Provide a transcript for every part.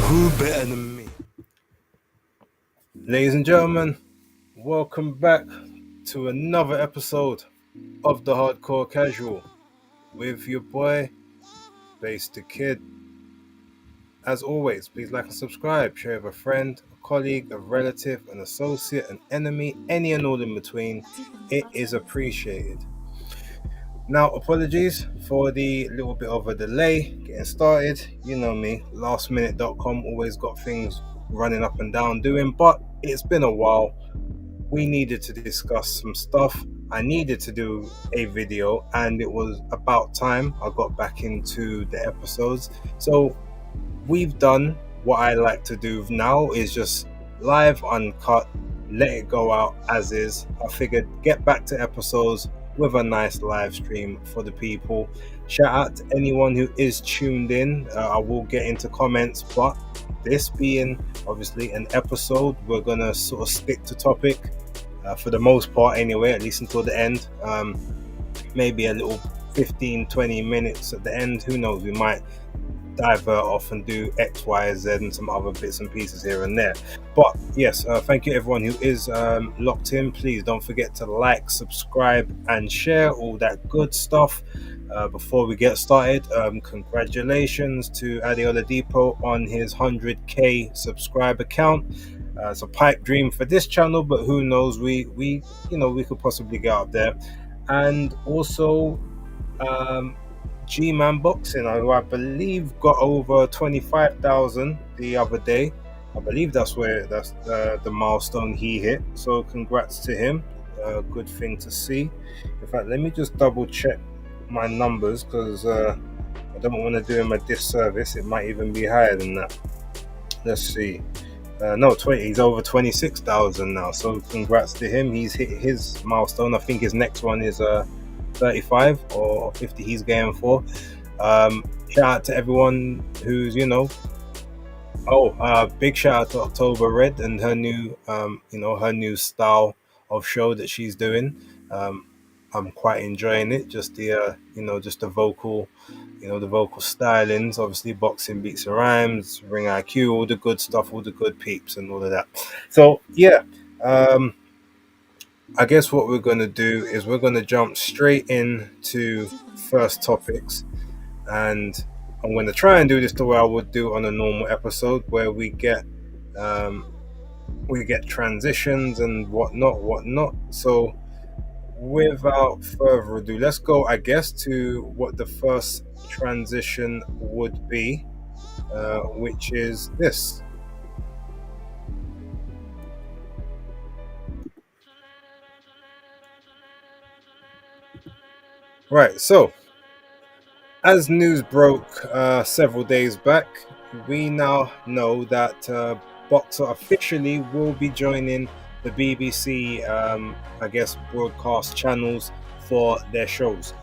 who better than me? Ladies and gentlemen, welcome back to another episode of the Hardcore Casual with your boy, Bass the Kid. As always, please like and subscribe, share with a friend, a colleague, a relative, an associate, an enemy, any and all in between. It is appreciated. Now, apologies for the little bit of a delay getting started. You know me, lastminute.com, always got things running up and down doing, but it's been a while. We needed to discuss some stuff. I needed to do a video, and it was about time I got back into the episodes. So we've done what I like to do now, is just live, uncut, let it go out as is. I figured get back to episodes with a nice live stream for the people. Shout out to anyone who is tuned in. I will get into comments, but this being obviously an episode, we're gonna sort of stick to topic for the most part anyway, at least until the end. Maybe a little 15-20 minutes at the end, who knows, we might divert off and do X, Y, Z and some other bits and pieces here and there. But yes, thank you everyone who is locked in. Please don't forget to like, subscribe and share, all that good stuff. Before we get started, congratulations to Adiola Depot on his 100k subscriber count. It's a pipe dream for this channel, but who knows, we could possibly get up there. And also G-Man Boxing, who I believe got over 25,000 the other day. I believe that's the milestone he hit. So congrats to him. Good thing to see. In fact, let me just double check my numbers, because I don't want to do him a disservice. It might even be higher than that. Let's see. No, 20. He's over 26,000 now. So congrats to him. He's hit his milestone. I think his next one is 35 or 50 he's going for. Shout out to everyone who's big shout out to October Red and her new her new style of show that she's doing. I'm quite enjoying it, just the just the vocal stylings, obviously boxing beats and rhymes, ring IQ, all the good stuff, all the good peeps and all of that. So yeah, I guess what we're going to do is we're going to jump straight into first topics, and I'm going to try and do this the way I would do on a normal episode, where we get transitions and whatnot. So without further ado, let's go, I guess, to what the first transition would be, which is this. Right, so as news broke several days back, we now know that BOXXER officially will be joining the BBC, I guess, broadcast channels for their shows.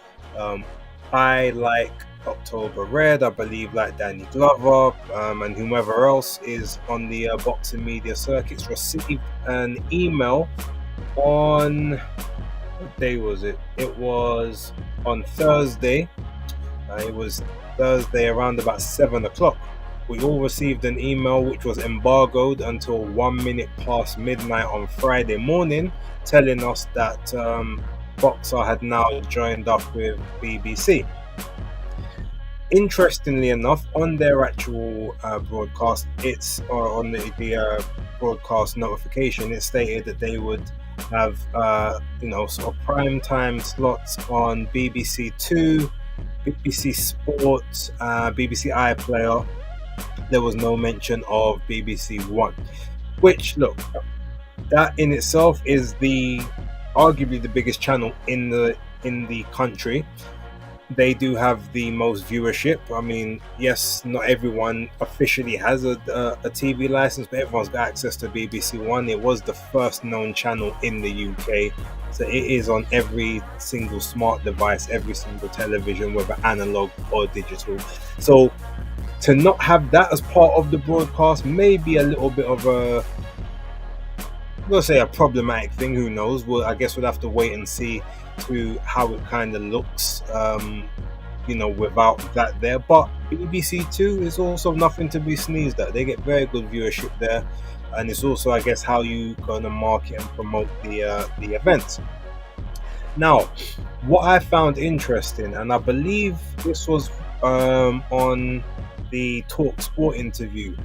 I like October Red, I believe like Danny Glover, and whomever else is on the boxing media circuits received an email on, what day was it? It was on Thursday. It was Thursday around about 7 o'clock. We all received an email which was embargoed until 1 minute past midnight on Friday morning, telling us that BOXXER had now joined up with BBC. Interestingly enough, on their actual broadcast, on the broadcast notification, it stated that they would have sort of prime time slots on BBC Two, BBC Sports, BBC iPlayer. There was no mention of BBC One, which, look, that in itself is arguably the biggest channel in the country. They do have the most viewership. I mean, yes, not everyone officially has a TV license, but everyone's got access to BBC One. It was the first known channel in the UK, so it is on every single smart device, every single television, whether analog or digital. So to not have that as part of the broadcast may be a little bit of a, we'll say, a problematic thing. Who knows? Well, I guess we'll have to wait and see to how it kind of looks without that there. But BBC Two is also nothing to be sneezed at. They get very good viewership there, and it's also, I guess, how you gonna market and promote the events. Now, what I found interesting, and I believe this was on the Talk Sport interview.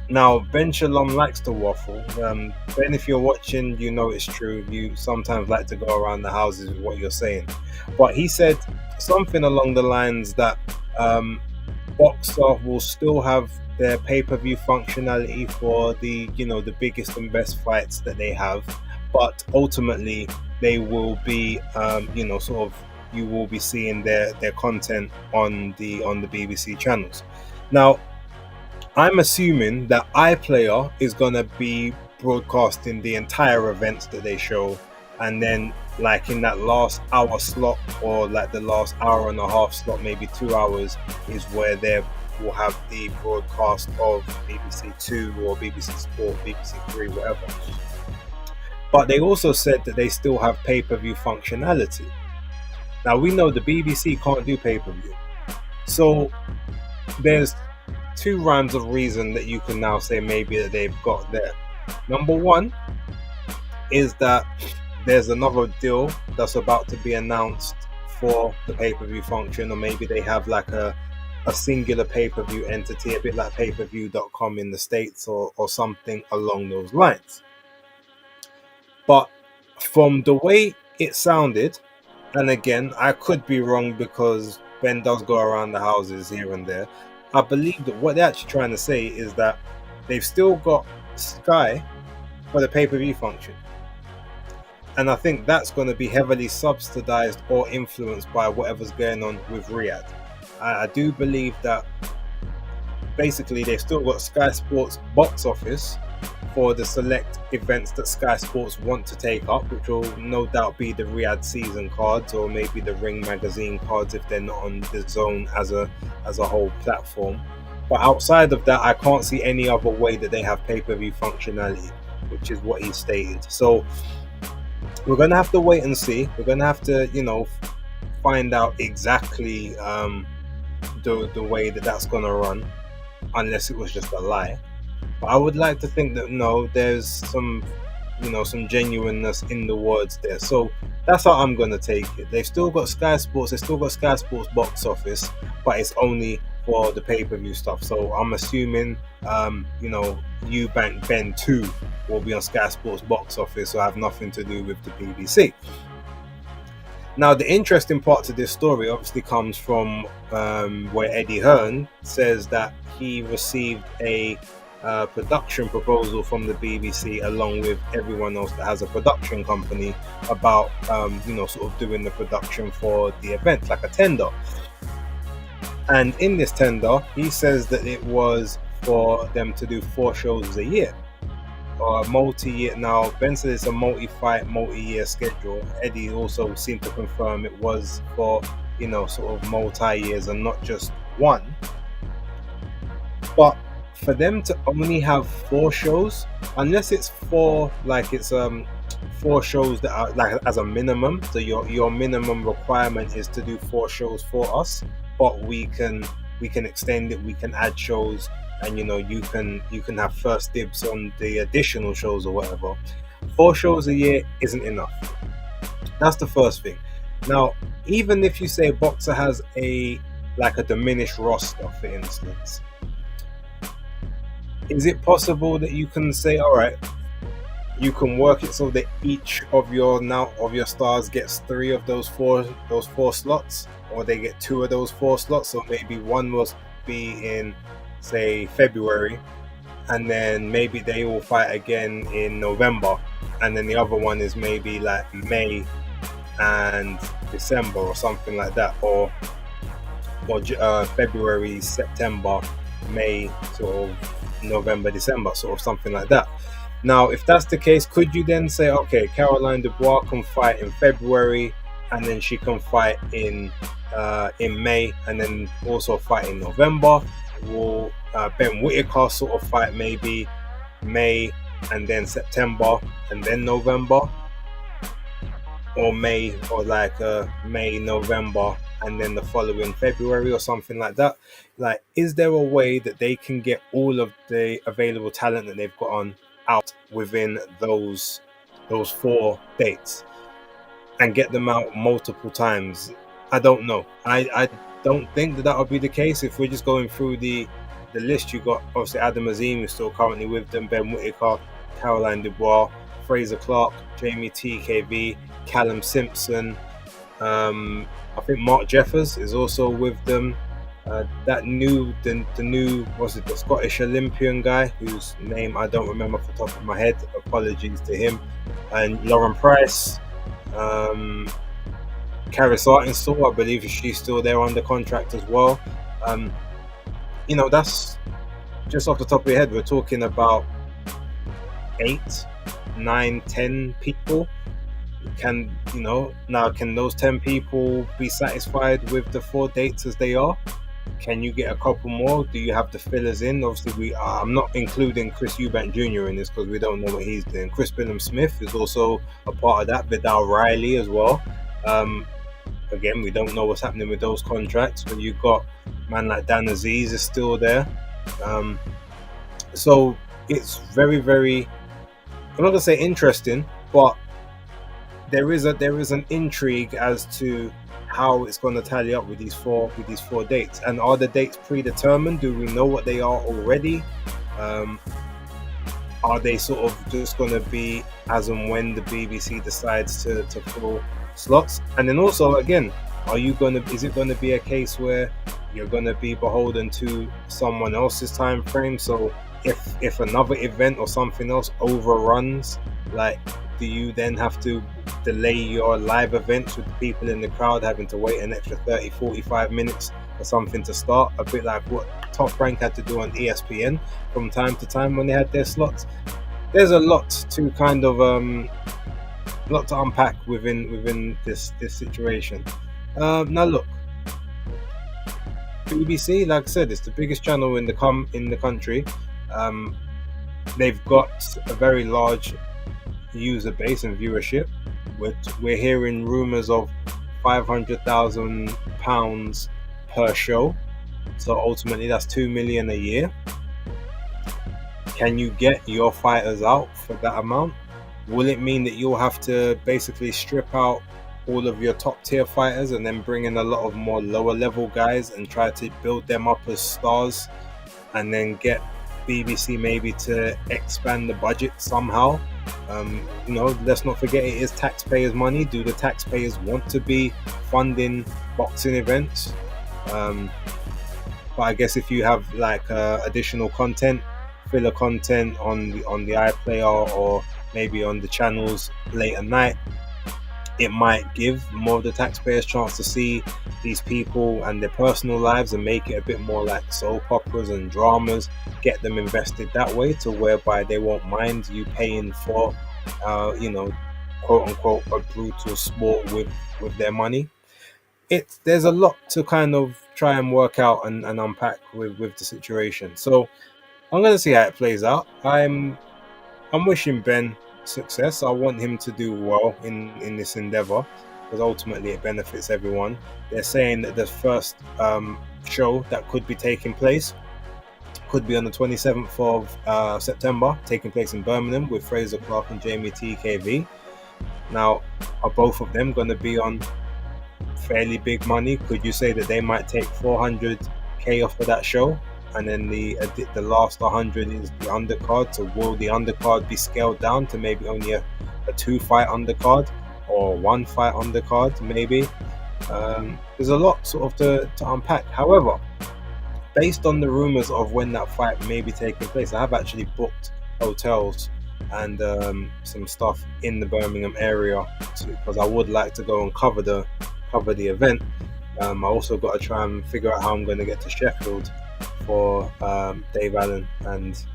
Now, Ben Shalom likes to waffle. Ben, if you're watching, you know it's true. You sometimes like to go around the houses with what you're saying. But he said something along the lines that Boxer will still have their pay-per-view functionality for the biggest and best fights that they have, but ultimately they will be you will be seeing their content on the BBC channels. Now, I'm assuming that iPlayer is going to be broadcasting the entire events that they show, and then like in that last hour slot, or like the last hour and a half slot, maybe 2 hours, is where they will have the broadcast of BBC Two or BBC Sport, BBC Three, whatever. But they also said that they still have pay-per-view functionality. Now, we know the BBC can't do pay-per-view, so there's two rhymes of reason that you can now say maybe that they've got there. Number one is that there's another deal that's about to be announced for the pay-per-view function, or maybe they have like a singular pay-per-view entity, a bit like pay-per-view.com in the States, or something along those lines. But from the way it sounded, and again, I could be wrong because Ben does go around the houses here and there, I believe that what they're actually trying to say is that they've still got Sky for the pay-per-view function. And I think that's going to be heavily subsidized or influenced by whatever's going on with Riyadh. I do believe that basically they've still got Sky Sports box office for the select events that Sky Sports want to take up, which will no doubt be the Riyadh season cards, or maybe the Ring magazine cards if they're not on the Zone as a whole platform. But outside of that, I can't see any other way that they have pay-per-view functionality, which is what he stated. So we're going to have to wait and see. We're going to have to, find out exactly the way that that's going to run, unless it was just a lie. But I would like to think that no, there's some genuineness in the words there. So that's how I'm going to take it. They've still got Sky Sports. They've still got Sky Sports box office, but it's only for the pay-per-view stuff. So I'm assuming, Eubank Ben 2 will be on Sky Sports box office, so have nothing to do with the BBC. Now, the interesting part to this story obviously comes from where Eddie Hearn says that he received a production proposal from the BBC, along with everyone else that has a production company, about sort of doing the production for the event, like a tender. And in this tender, he says that it was for them to do 4 shows a year, or a multi-year. Now, Ben said it's a multi-fight, multi-year schedule. Eddie also seemed to confirm it was for sort of multi-years and not just one. But for them to only have 4 shows, unless it's 4 shows that are like as a minimum, so your minimum requirement is to do 4 shows for us, but we can extend it, we can add shows, and you can have first dibs on the additional shows or whatever. 4 shows a year isn't enough. That's the first thing. Now, even if you say Boxer has a diminished roster, for instance, is it possible that you can say, all right, you can work it so that each of your stars gets 3 of those four slots, or they get 2 of those 4 slots? So maybe one must be in, say, February, and then maybe they will fight again in November, and then the other one is maybe like May and December or something like that, or February, September, May, sort of November, December, sort of something like that. Now, if that's the case, could you then say, okay, Caroline Dubois can fight in February, and then she can fight in May, and then also fight in November? Will Ben Whittaker sort of fight maybe May and then September and then November, or May, or May, November and then the following February or something like that. Like, is there a way that they can get all of the available talent that they've got on out within those 4 dates and get them out multiple times? I don't know. I don't think that would be the case. If we're just going through the list, you got obviously Adam Azim, who's still currently with them, Ben Whittaker, Caroline Dubois, Fraser Clark, Jamie TKV, Callum Simpson. I think Mark Jeffers is also with them. The new the Scottish Olympian guy whose name I don't remember off the top of my head. Apologies to him. And Lauren Price, Karis Artinsaw, I believe she's still there under contract as well. That's just off the top of your head. We're talking about 8, 9, 10 people. Can those 10 people be satisfied with the 4 dates as they are? Can you get a couple more? Do you have the fillers in? Obviously, I'm not including Chris Eubank Jr. in this because we don't know what he's doing. Chris Billam-Smith is also a part of that. Vidal Riley as well. Again, we don't know what's happening with those contracts. But you've got man like Dan Aziz is still there. So it's very, very, I'm not gonna say interesting, but there is an intrigue as to how it's going to tally up with these four dates. And are the dates predetermined? Do we know what they are already? Are they sort of just going to be as and when the BBC decides to fill slots? And then also, again, is it going to be a case where you're going to be beholden to someone else's time frame? So if another event or something else overruns, like, do you then have to delay your live events with the people in the crowd having to wait an extra 30-45 minutes for something to start? A bit like what Top Rank had to do on ESPN from time to time when they had their slots. There's a lot to kind of lot to unpack within this situation. Now look, BBC, like I said, it's the biggest channel in the country. They've got a very large user base and viewership. We're hearing rumours of £500,000 per show, so ultimately that's 2 million a year. Can you get your fighters out for that amount? Will it mean that you'll have to basically strip out all of your top tier fighters and then bring in a lot of more lower level guys and try to build them up as stars, and then get BBC maybe to expand the budget somehow? Let's not forget, it is taxpayers' money. Do the taxpayers want to be funding boxing events? But I guess if you have like additional content, filler content on the iPlayer or maybe on the channels late at night, it might give more of the taxpayers chance to see these people and their personal lives and make it a bit more like soap operas and dramas, get them invested that way to whereby they won't mind you paying for quote unquote a brutal sport with their money. There's a lot to kind of try and work out and unpack with the situation. So I'm going to see how it plays out. I'm wishing Ben success. I want him to do well in this endeavor because ultimately it benefits everyone. They're saying that the first show that could be taking place could be on the 27th of September, taking place in Birmingham with Fraser Clark and Jamie TKV. Now, are both of them going to be on fairly big money? Could you say that they might take 400k off of that show, and then the last 100 is the undercard? So will the undercard be scaled down to maybe only a 2-fight undercard or 1-fight undercard maybe? There's a lot sort of to unpack. However, based on the rumors of when that fight may be taking place, I have actually booked hotels and some stuff in the Birmingham area because I would like to go and cover the event. I also got to try and figure out how I'm going to get to Sheffield for Dave Allen and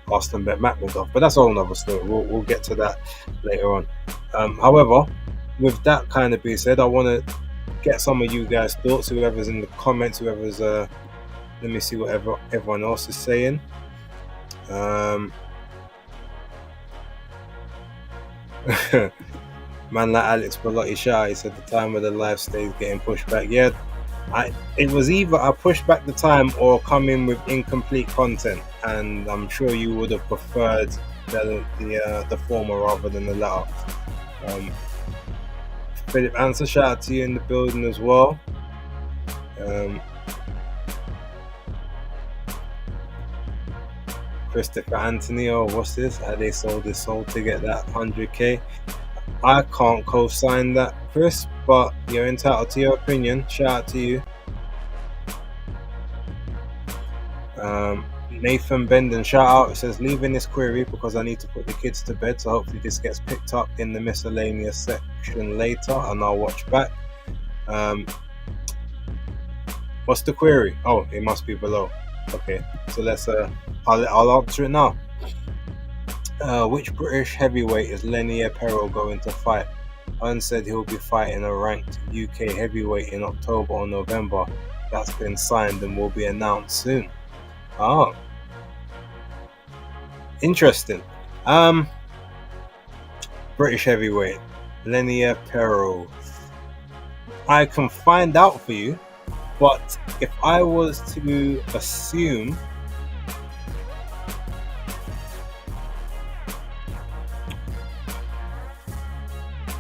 Austin Bet McMillan, but that's a whole nother story. We'll get to that later on. However, with that kind of being said, I want to get some of you guys' thoughts, whoever's in the comments, whoever's let me see what everyone else is saying. Man like Alex Bellotti Shah, he said the time of the live stage getting pushed back. Yeah, it was either I pushed back the time or come in with incomplete content, and I'm sure you would have preferred the former rather than the latter. Philip Answer, shout out to you in the building as well. Christopher Anthony, or what's this? How they sold his soul to get that 100k. I can't co-sign that, Chris, but you're entitled to your opinion. Shout out to you. Nathan Benden, shout out. It says, leaving this query because I need to put the kids to bed, so hopefully this gets picked up in the miscellaneous section later and I'll watch back. What's the query? Oh, it must be below. Okay, so let's I'll answer it now. Which British heavyweight is Lenny Apero going to fight? Hearn said he'll be fighting a ranked UK heavyweight in October or November. That's been signed and will be announced soon. Oh, interesting. British heavyweight Lenny Apero. I can find out for you, but if I was to assume,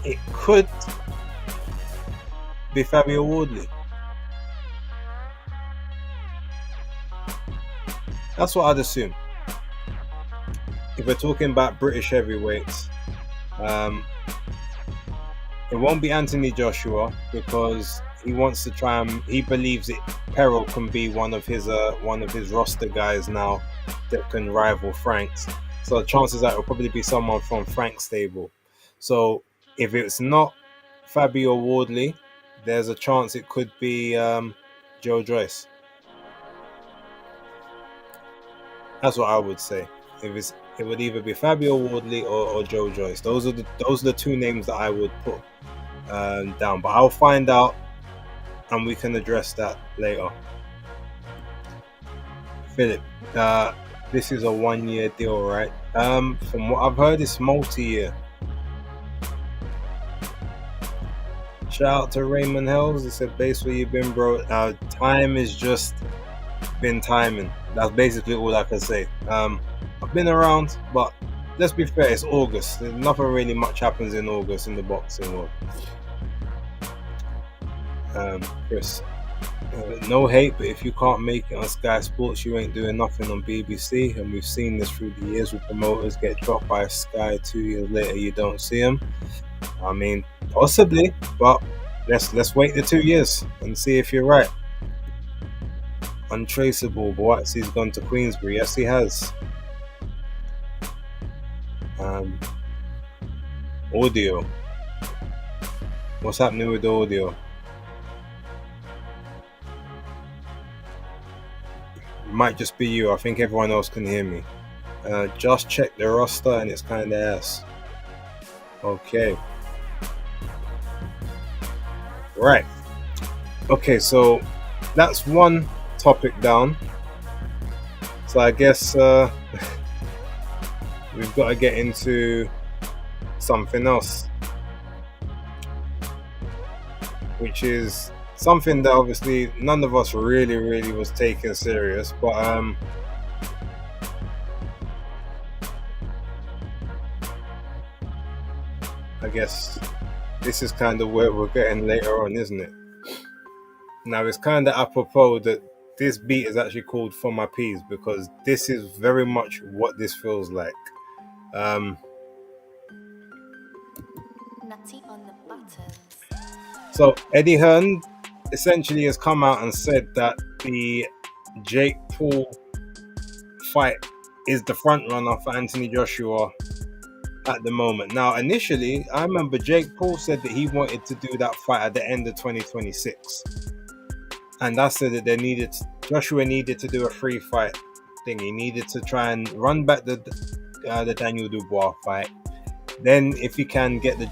it could be Fabio Wardley. That's what I'd assume. If we're talking about British heavyweights, it won't be Anthony Joshua because he wants to try and he believes Peril can be one of his roster guys now that can rival Frank's. So the chances are it'll probably be someone from Frank's stable. So if it's not Fabio Wardley, there's a chance it could be Joe Joyce. That's what I would say. It would either be Fabio Wardley or Joe Joyce. Those are the two names that I would put down. But I'll find out and we can address that later. Philip, this is a 1-year deal, right? From what I've heard, it's multi-year. Shout out to Raymond Hells. He said, base where you've been, bro. Time has just been timing. That's basically all I can say. I've been around, but let's be fair, it's August. Nothing really much happens in August in the boxing world. Chris, no hate, but if you can't make it on Sky Sports, you ain't doing nothing on BBC, and we've seen this through the years with promoters get dropped by Sky 2 years later, you don't see them. I mean, possibly, but let's wait the 2 years and see if you're right. Untraceable, BOXXER's gone to Queensbury. Yes, he has. Audio. What's happening with the audio? It might just be you. I think everyone else can hear me. Just check the roster and it's kind of ass. Okay. Right. Okay, so that's one topic down. So I guess we've got to get into something else, which is something that obviously none of us really was taking serious, but I guess this is kind of where we're getting later on, isn't it? Now it's kind of apropos that this beat is actually called For My Peas, because this is very much what this feels like. So Eddie Hearn essentially has come out and said that the Jake Paul fight is the front runner for Anthony Joshua at the moment. Now, initially, I remember Jake Paul said that he wanted to do that fight at the end of 2026. And I said that Joshua needed to do a free fight thing. He needed to try and run back the Daniel Dubois fight. Then, if he can get the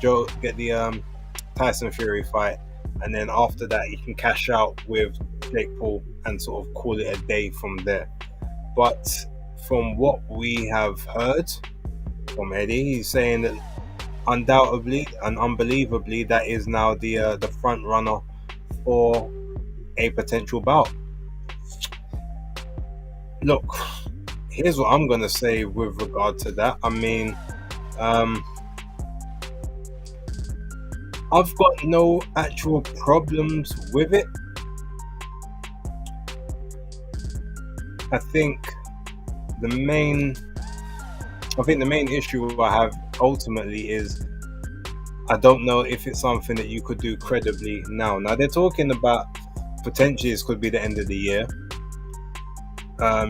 Tyson Fury fight, and then after that, he can cash out with Jake Paul and sort of call it a day from there. But from what we have heard from Eddie, he's saying that undoubtedly and unbelievably, that is now the front runner for a potential bout. Look, here's what I'm gonna say with regard to that. I mean, I've got no actual problems with it. I think the main issue I have ultimately is I don't know if it's something that you could do credibly now. Now they're talking about potentially this could be the end of the year,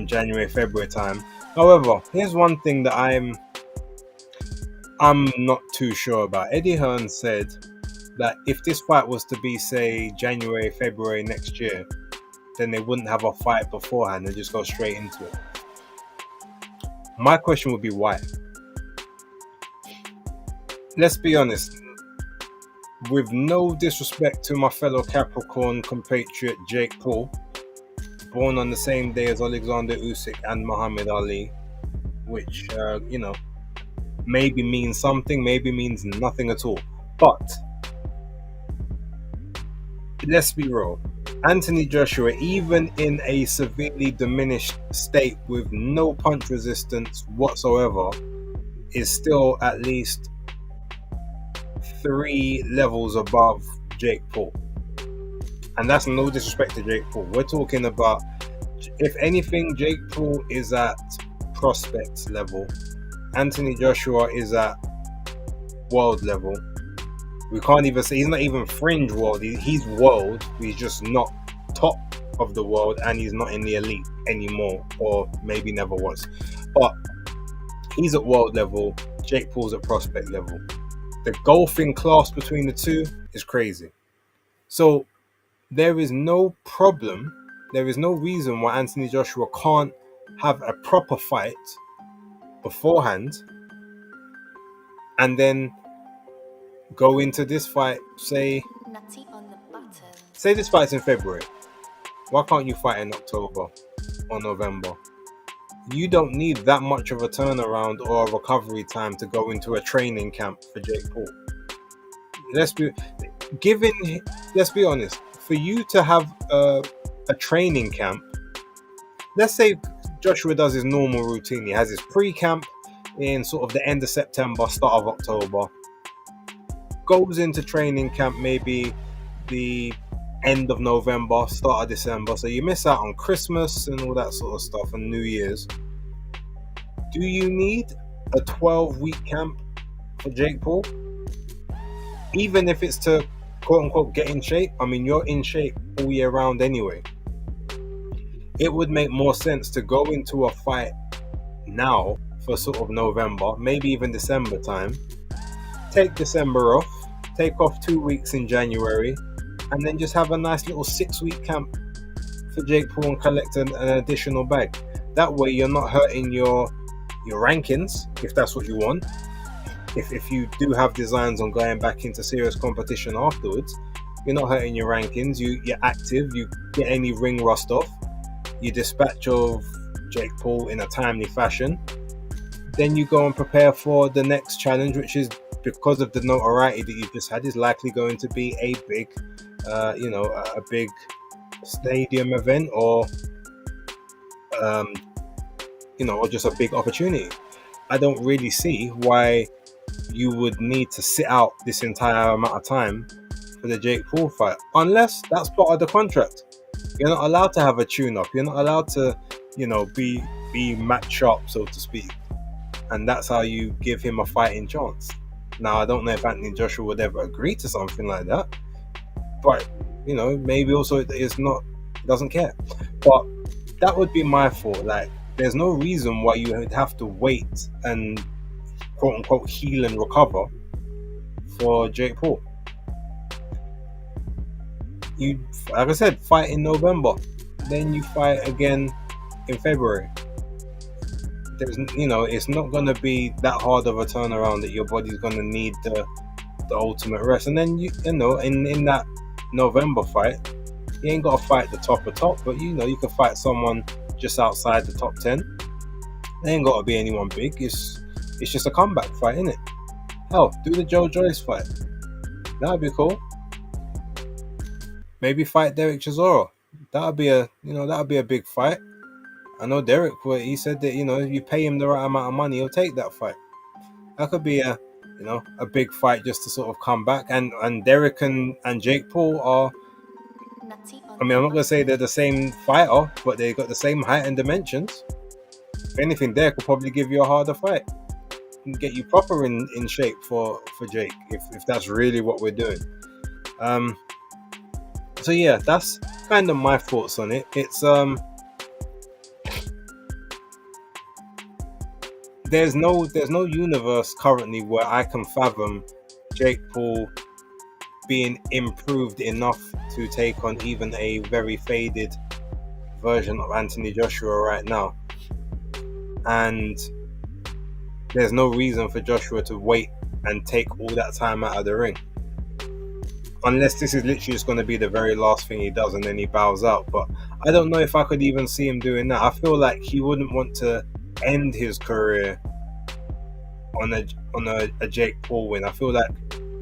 January, February time. However, here's one thing that I'm not too sure about. Eddie Hearn said that if this fight was to be, say, January, February next year, then they wouldn't have a fight beforehand and just go straight into it. My question would be why? Let's be honest, with no disrespect to my fellow Capricorn compatriot Jake Paul, born on the same day as Alexander Usyk and Muhammad Ali, which, maybe means something, maybe means nothing at all. But let's be real. Anthony Joshua, even in a severely diminished state with no punch resistance whatsoever, is still at least 3 levels above Jake Paul. And that's no disrespect to Jake Paul. We're talking about, if anything, Jake Paul is at prospect level. Anthony Joshua is at world level. We can't even say, he's not even fringe world. He's world. He's just not top of the world, and he's not in the elite anymore, or maybe never was. But he's at world level. Jake Paul's at prospect level. The golfing class between the two is crazy. So there is no problem. There is no reason why Anthony Joshua can't have a proper fight beforehand and then go into this fight, say this fight's in February. Why can't you fight in October or November? You don't need that much of a turnaround or a recovery time to go into a training camp for Jake Paul. Let's be honest. For you to have a training camp, let's say Joshua does his normal routine. He has his pre-camp in sort of the end of September, start of October. Goes into training camp maybe the end of November, start of December. So you miss out on Christmas and all that sort of stuff and New Year's. Do you need a 12-week camp for Jake Paul? Even if it's to quote-unquote get in shape. I mean, you're in shape all year round anyway. It would make more sense to go into a fight now for sort of November, maybe even December time. Take December off, take off 2 weeks in January, and then just have a nice little 6-week camp for Jake Paul and collect an additional bag. That way you're not hurting your rankings, if that's what you want. If you do have designs on going back into serious competition afterwards, you're not hurting your rankings. You're active, you get any ring rust off, you dispatch of Jake Paul in a timely fashion. Then you go and prepare for the next challenge, which is, because of the notoriety that you've just had, is likely going to be a big, a big stadium event, or or just a big opportunity. I don't really see why you would need to sit out this entire amount of time for the Jake Paul fight, unless that's part of the contract. You're not allowed to have a tune-up. You're not allowed to, be match sharp, so to speak. And that's how you give him a fighting chance. Now, I don't know if Anthony Joshua would ever agree to something like that, but maybe also doesn't care. But that would be my fault. Like, there's no reason why you would have to wait and quote unquote heal and recover for Jake Paul. You, like I said, fight in November, then you fight again in February. It's not going to be that hard of a turnaround that your body's going to need the ultimate rest. And then in that November fight, you ain't got to fight the top, but you can fight someone just outside the top 10. They ain't got to be anyone big. It's just a comeback fight, isn't it? Hell, do the Joe Joyce fight. That'd be cool. Maybe fight Derek Chisora. That'd be a big fight. I know Derek, he said that if you pay him the right amount of money, he'll take that fight. That could be a big fight just to sort of come back. And Derek and Jake Paul are. I mean, I'm not gonna say they're the same fighter, but they got the same height and dimensions. If anything, Derek will probably give you a harder fight and get you proper in shape for Jake if that's really what we're doing. So yeah, that's kind of my thoughts on it. It's there's no universe currently where I can fathom Jake Paul being improved enough to take on even a very faded version of Anthony Joshua right now. And there's no reason for Joshua to wait and take all that time out of the ring. Unless this is literally just going to be the very last thing he does and then he bows out. But I don't know if I could even see him doing that. I feel like he wouldn't want to end his career on a Jake Paul win. I feel like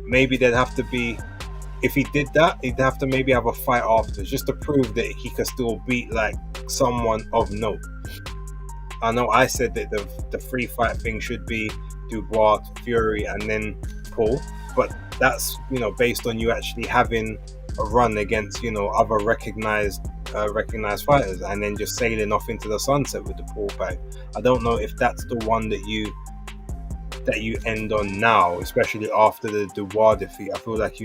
maybe there'd have to be, if he did that, he'd have to maybe have a fight after, just to prove that he could still beat like someone of note. I know I said that the free fight thing should be Dubois, Fury, and then Paul, but that's based on you actually having a run against other recognized fighters, and then just sailing off into the sunset with the Paul fight. I don't know if that's the one that you end on now, especially after the Dubois defeat. I feel like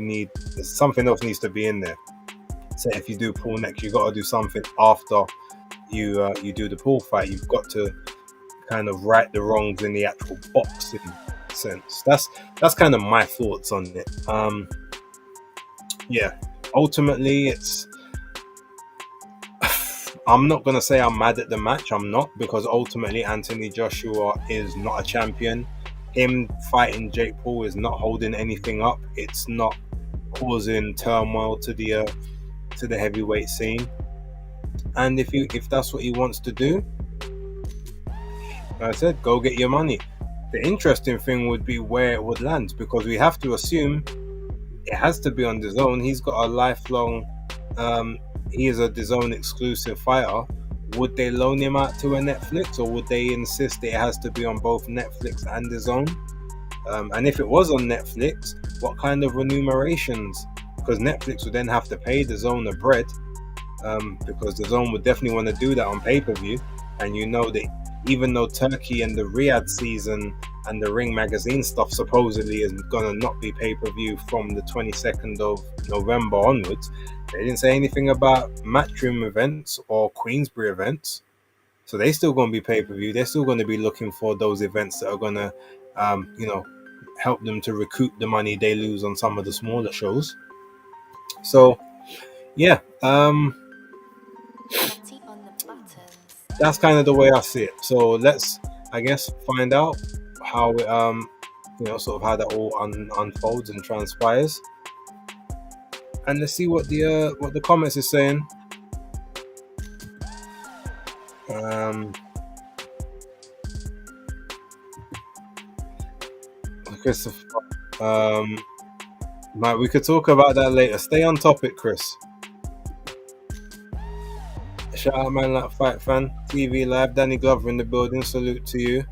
something else needs to be in there. So if you do Paul next, you got to do something after you do the Paul fight. You've got to kind of right the wrongs in the actual boxing sense. That's kind of my thoughts on it. Yeah, ultimately it's I'm not going to say I'm mad at the match. I'm not, because ultimately Anthony Joshua is not a champion. Him fighting Jake Paul is not holding anything up. It's not causing turmoil to the heavyweight scene. And if that's what he wants to do, like I said, go get your money. The interesting thing would be where it would land, because we have to assume it has to be on DAZN. He's got a lifelong, he is a DAZN exclusive fighter. Would they loan him out to a Netflix, or would they insist it has to be on both Netflix and DAZN? And if it was on Netflix, what kind of remunerations? Because Netflix would then have to pay DAZN a bread, because DAZN would definitely want to do that on pay-per-view. And that even though Turkey and the Riyadh season and the Ring magazine stuff supposedly is gonna not be pay-per-view from the 22nd of November onwards, they didn't say anything about Matchroom events or Queensbury events, so they're still going to be pay-per-view. They're still going to be looking for those events that are going to help them to recoup the money they lose on some of the smaller shows. So yeah, that's kind of the way I see it. So let's, I guess, find out how sort of how that all unfolds and transpires, and let's see what the comments is saying. Christopher, Mike, we could talk about that later. Stay on topic, Chris. Shout out, man, like Fight Fan TV Live. Danny Glover in the building. Salute to you.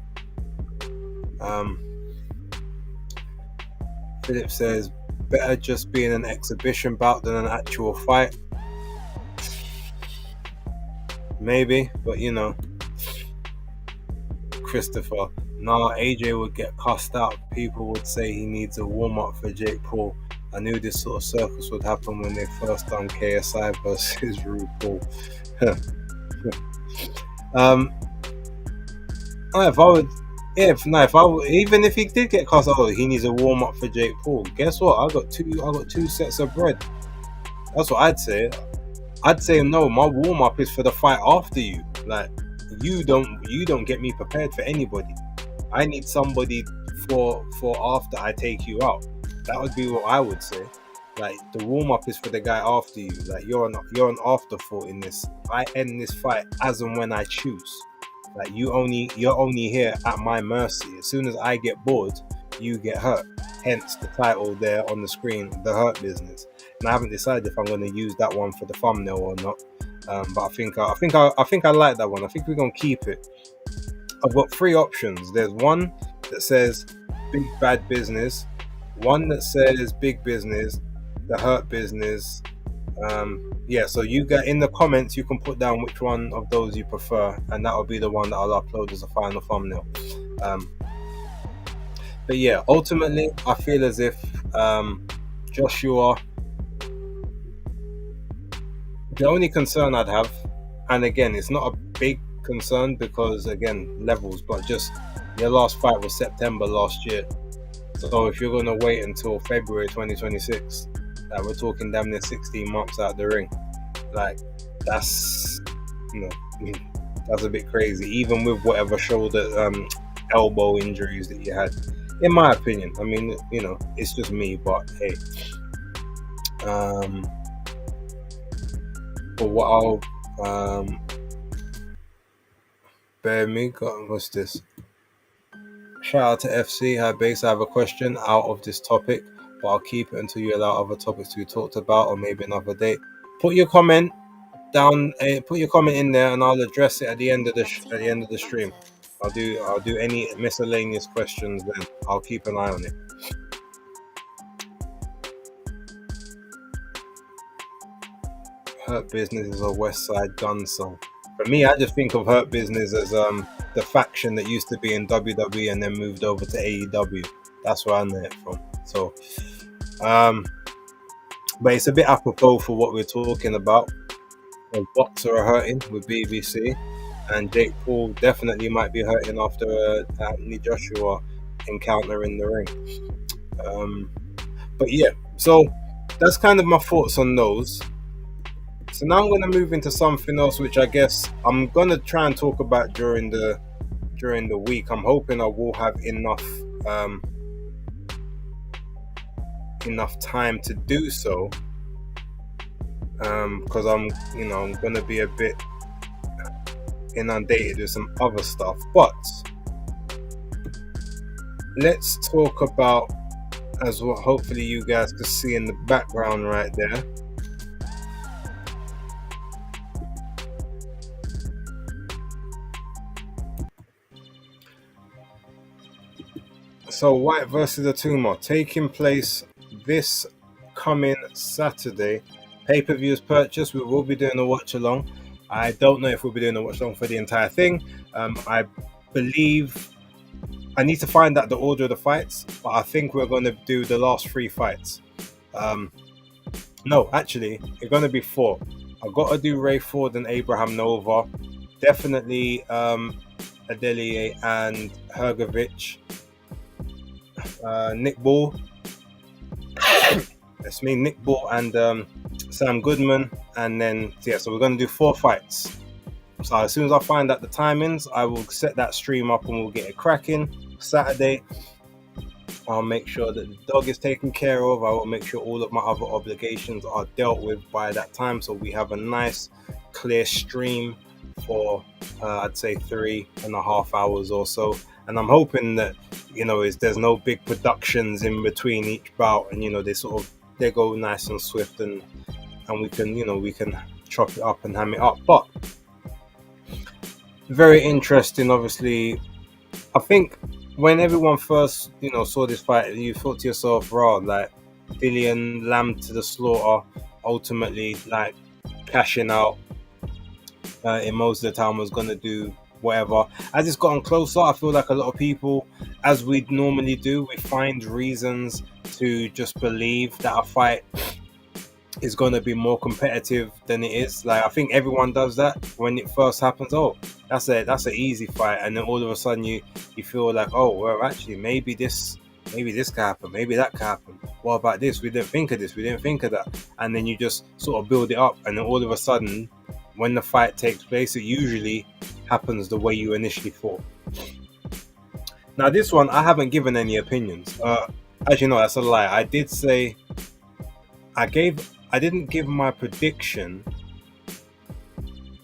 Philip says, better just being an exhibition bout than an actual fight. Maybe, but Christopher, nah, AJ would get cussed out. People would say he needs a warm-up for Jake Paul. I knew this sort of circus would happen when they first done KSI versus RuPaul. Even if he did get cussed out, he needs a warm-up for Jake Paul. Guess what? I got two sets of bread. That's what I'd say. I'd say no. My warm-up is for the fight after you. Like, you don't get me prepared for anybody. I need somebody for after I take you out. That would be what I would say. Like, the warm-up is for the guy after you. Like, you're an afterthought in this. I end this fight as and when I choose. Like, you're only here at my mercy. As soon as I get bored, you get hurt. Hence the title there on the screen, The Hurt Business. And I haven't decided if I'm going to use that one for the thumbnail or not. But I think I like that one. I think we're going to keep it. I've got 3 options. There's one that says Big Bad Business, one that says Big Business, The Hurt Business. So you get in the comments, you can put down which one of those you prefer, and that'll be the one that I'll upload as a final thumbnail. But yeah, ultimately I feel as if Joshua, the only concern I'd have, and again it's not a big concern because again levels, but just your last fight was September last year. So if you're gonna wait until February 2026, like we're talking damn near 16 months out the ring, like that's that's a bit crazy, even with whatever shoulder elbow injuries that you had, in my opinion. I mean, it's just me, but hey, but what I'll bear me, what's this? Shout out to FC. Hi base, I have a question out of this topic, but I'll keep it until you allow other topics to be talked about, or maybe another date. Put your comment down, put your comment in there, and I'll address it at the end of the stream. I'll do any miscellaneous questions then. I'll keep an eye on it. Hurt Business is a West Side Gun song. For me, I just think of Hurt Business as the faction that used to be in WWE and then moved over to AEW. That's where I know it from. So, but it's a bit apropos for what we're talking about. BOXXER are hurting with BBC, and Jake Paul definitely might be hurting after Anthony Joshua encounter in the ring. But yeah, so that's kind of my thoughts on those. So now I'm going to move into something else, which I guess I'm going to try and talk about during the week. I'm hoping I will have enough time to do so, because I'm going to be a bit inundated with some other stuff. But let's talk about, as what hopefully you guys can see in the background right there, so White versus Atuma taking place this coming Saturday. Pay-per-view is purchased. We will be doing a watch along. I don't know if we'll be doing a watch along for the entire thing. I believe I need to find out the order of the fights, but I think we're going to do the last 3 fights. No, actually, it's going to be 4. I've got to do Ray Ford and Abraham Nova. Definitely Adelier and Hergovich. Nick Ball. That's me, Nick Ball and Sam Goodman. And then, so we're going to do 4 fights. So as soon as I find out the timings, I will set that stream up and we'll get it cracking. Saturday, I'll make sure that the dog is taken care of. I will make sure all of my other obligations are dealt with by that time, so we have a nice clear stream for I'd say 3.5 hours or so. And I'm hoping that there's no big productions in between each bout, and they go nice and swift, and we can chop it up and ham it up. But very interesting. Obviously, I think when everyone first saw this fight, you thought to yourself, like Dillian Lamb to the slaughter, ultimately like cashing out in most of the time, was going to do whatever. As it's gotten closer, I feel like a lot of people, as we normally do, we find reasons to just believe that a fight is going to be more competitive than it is. Like, I think everyone does that when it first happens. Oh, that's an easy fight, and then all of a sudden you feel like, oh well, actually maybe this can happen, maybe that can happen. What about this? We didn't think of this, we didn't think of that. And then you just sort of build it up, and then all of a sudden when the fight takes place, it usually happens the way you initially thought. Now this one, I haven't given any opinions. As you know, that's a lie. I did say I didn't give my prediction,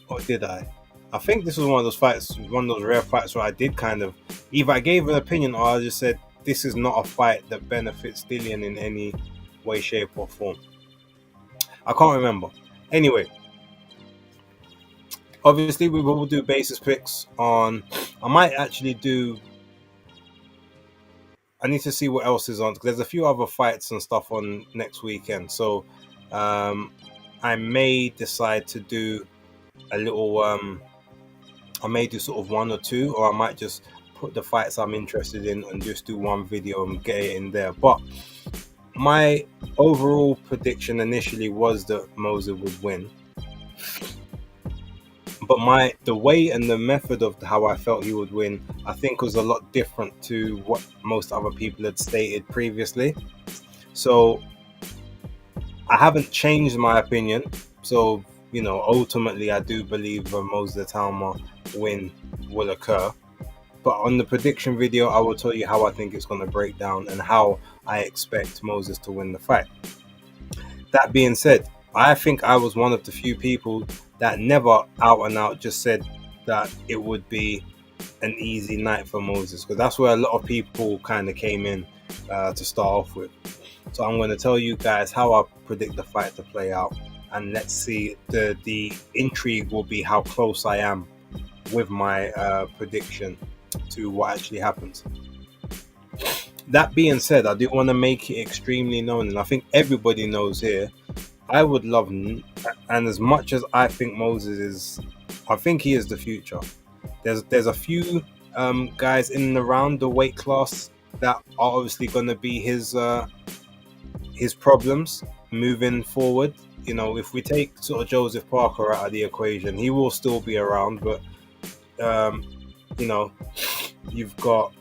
or did I? I think this was one of those fights, one of those rare fights where I did kind of, either I gave an opinion or I just said this is not a fight that benefits Dillian in any way, shape, or form. I can't remember. Anyway, obviously we will do basis picks on. I might actually do. I need to see what else is on, because there's a few other fights and stuff on next weekend. So I may decide to do a little. I may do sort of one or two, or I might just put the fights I'm interested in and just do one video and get it in there. But my overall prediction initially was that Moses would win. But the way and the method of how I felt he would win, I think, was a lot different to what most other people had stated previously. So I haven't changed my opinion. So, ultimately I do believe a Moses Talma win will occur. But on the prediction video, I will tell you how I think it's going to break down and how I expect Moses to win the fight. That being said, I think I was one of the few people that never out and out just said that it would be an easy night for Moses, because that's where a lot of people kind of came in to start off with. So I'm going to tell you guys how I predict the fight to play out, and let's see, the intrigue will be how close I am with my prediction to what actually happens. That being said, I do want to make it extremely known, and I think everybody knows here, I would love, and as much as I think Moses is, I think he is the future. There's a few guys in and around the weight class that are obviously going to be his problems moving forward. If we take sort of Joseph Parker out of the equation, he will still be around, but you've got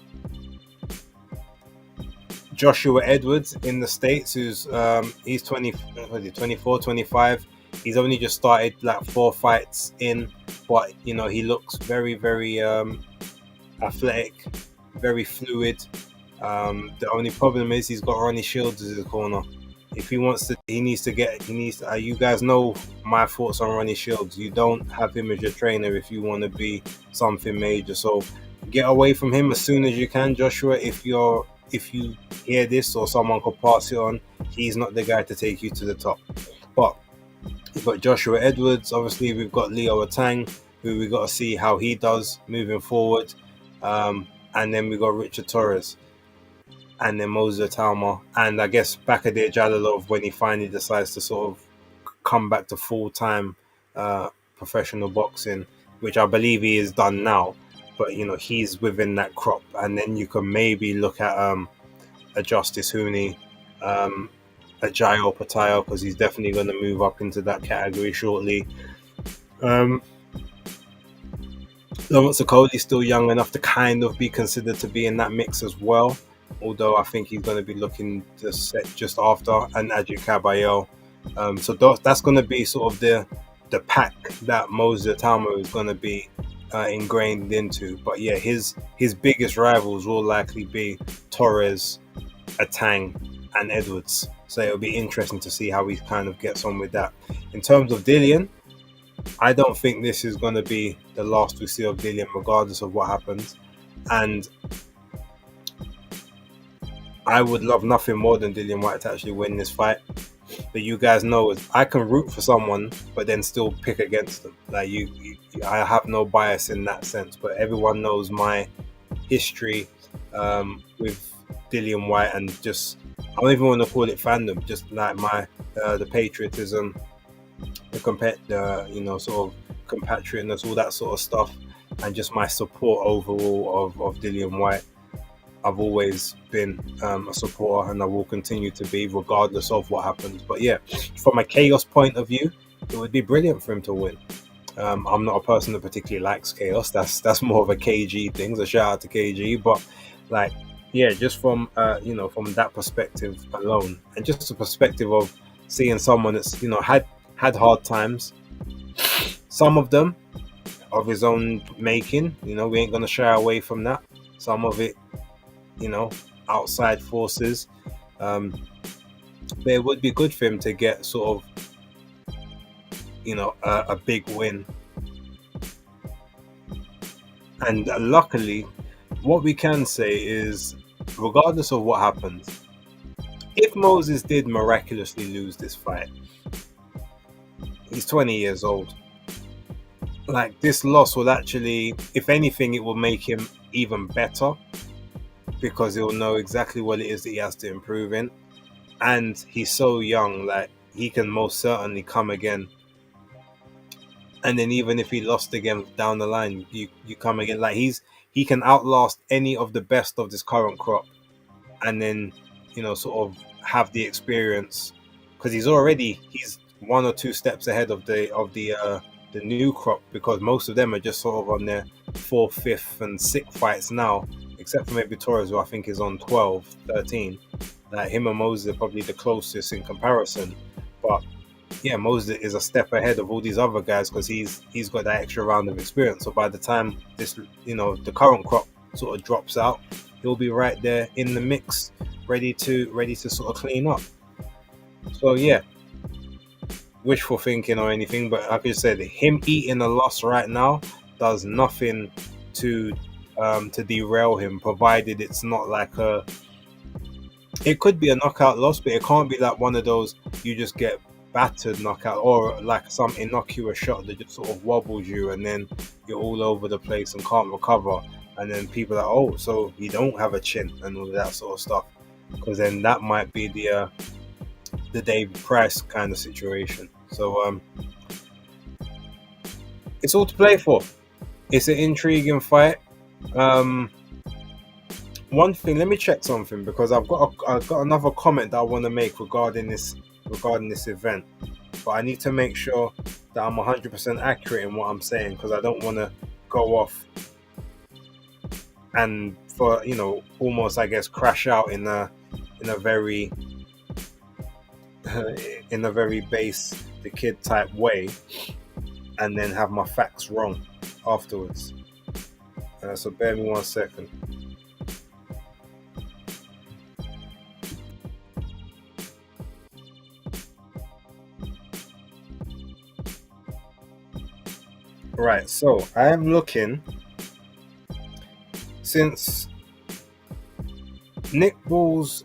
Joshua Edwards in the States, who's he's 24, 25. He's only just started like 4 fights in, but he looks very, very athletic, very fluid. The only problem is he's got Ronnie Shields as his corner. If he wants to, you guys know my thoughts on Ronnie Shields. You don't have him as your trainer if you want to be something major. So get away from him as soon as you can, Joshua. If you hear this or someone could pass it on, he's not the guy to take you to the top. But we've got Joshua Edwards. Obviously, we've got Leo Atang, who we got to see how he does moving forward. And then we got Richard Torres, and then Moses Talma, and I guess Bakadir Jalilov when he finally decides to sort of come back to full-time professional boxing, which I believe he is done now. But he's within that crop, and then you can maybe look at a Justice Hooney, a Jayo Patayo, because he's definitely going to move up into that category shortly. Lawrence Okoli's still young enough to kind of be considered to be in that mix as well, although I think he's going to be looking to set just after, and Ajit Caballero. So that's going to be sort of the pack that Moses Talma is going to be ingrained into. But yeah, his biggest rivals will likely be Torres, Atang, and Edwards. So it'll be interesting to see how he kind of gets on with that. In terms of Dillian, I don't think this is going to be the last we see of Dillian, regardless of what happens. And I would love nothing more than Dillian White to actually win this fight. But you guys know, I can root for someone, but then still pick against them. Like I have no bias in that sense. But everyone knows my history with Dillian White, and just, I don't even want to call it fandom. Just like my the patriotism, the sort of compatriotness, all that sort of stuff, and just my support overall of Dillian White. I've always been a supporter, and I will continue to be, regardless of what happens. But yeah, from a chaos point of view, it would be brilliant for him to win. I'm not a person that particularly likes chaos. That's more of a KG thing. So shout out to KG. But like, yeah, just from from that perspective alone, and just the perspective of seeing someone that's had hard times, some of them of his own making. We ain't gonna shy away from that. Some of it, outside forces, but it would be good for him to get sort of a big win. And luckily, what we can say is regardless of what happens, if Moses did miraculously lose this fight, he's 20 years old. Like, this loss will actually, if anything, it will make him even better, because he'll know exactly what it is that he has to improve in. And he's so young, like, he can most certainly come again. And then even if he lost again down the line, you come again. Like, he can outlast any of the best of this current crop, and then, sort of have the experience, because he's 1 or 2 steps ahead of the new crop, because most of them are just sort of on their 4th, 5th, and 6th fights now, except for maybe Torres, who I think is on 12, 13. Like, him and Moses are probably the closest in comparison, but yeah, Moses is a step ahead of all these other guys, because he's got that extra round of experience. So by the time this, the current crop sort of drops out, he'll be right there in the mix, ready to sort of clean up. So yeah, wishful thinking or anything, but like I said, him eating a loss right now does nothing to derail him, provided it's not like it could be a knockout loss, but it can't be like one of those you just get battered knockout, or like some innocuous shot that just sort of wobbles you and then you're all over the place and can't recover, and then people are like, oh, so you don't have a chin and all that sort of stuff, because then that might be the David Price kind of situation. So it's all to play for. It's an intriguing fight. One thing, let me check something, because I've got another comment that I want to make regarding this event, but I need to make sure that I'm 100% accurate in what I'm saying, because I don't want to go off and, for almost, I guess, crash out in a very base the kid type way, and then have my facts wrong afterwards. So bear me 1 second. Right, so I am looking, since Nick Bull's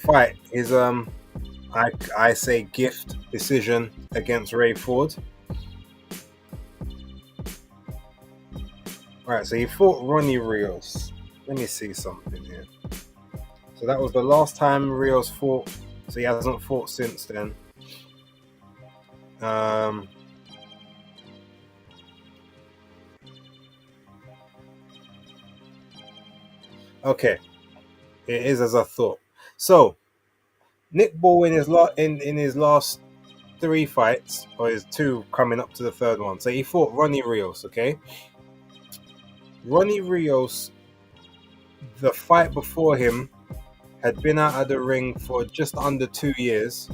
fight is I say gift decision against Ray Ford. Right, so he fought Ronnie Rios. Let me see something here. So that was the last time Rios fought, so he hasn't fought since then. Okay, it is as I thought. So Nick Bull in his last 3 fights, or his 2 coming up to the 3rd one. So he fought Ronnie Rios. Okay, Ronnie Rios, the fight before him, had been out of the ring for just under 2 years,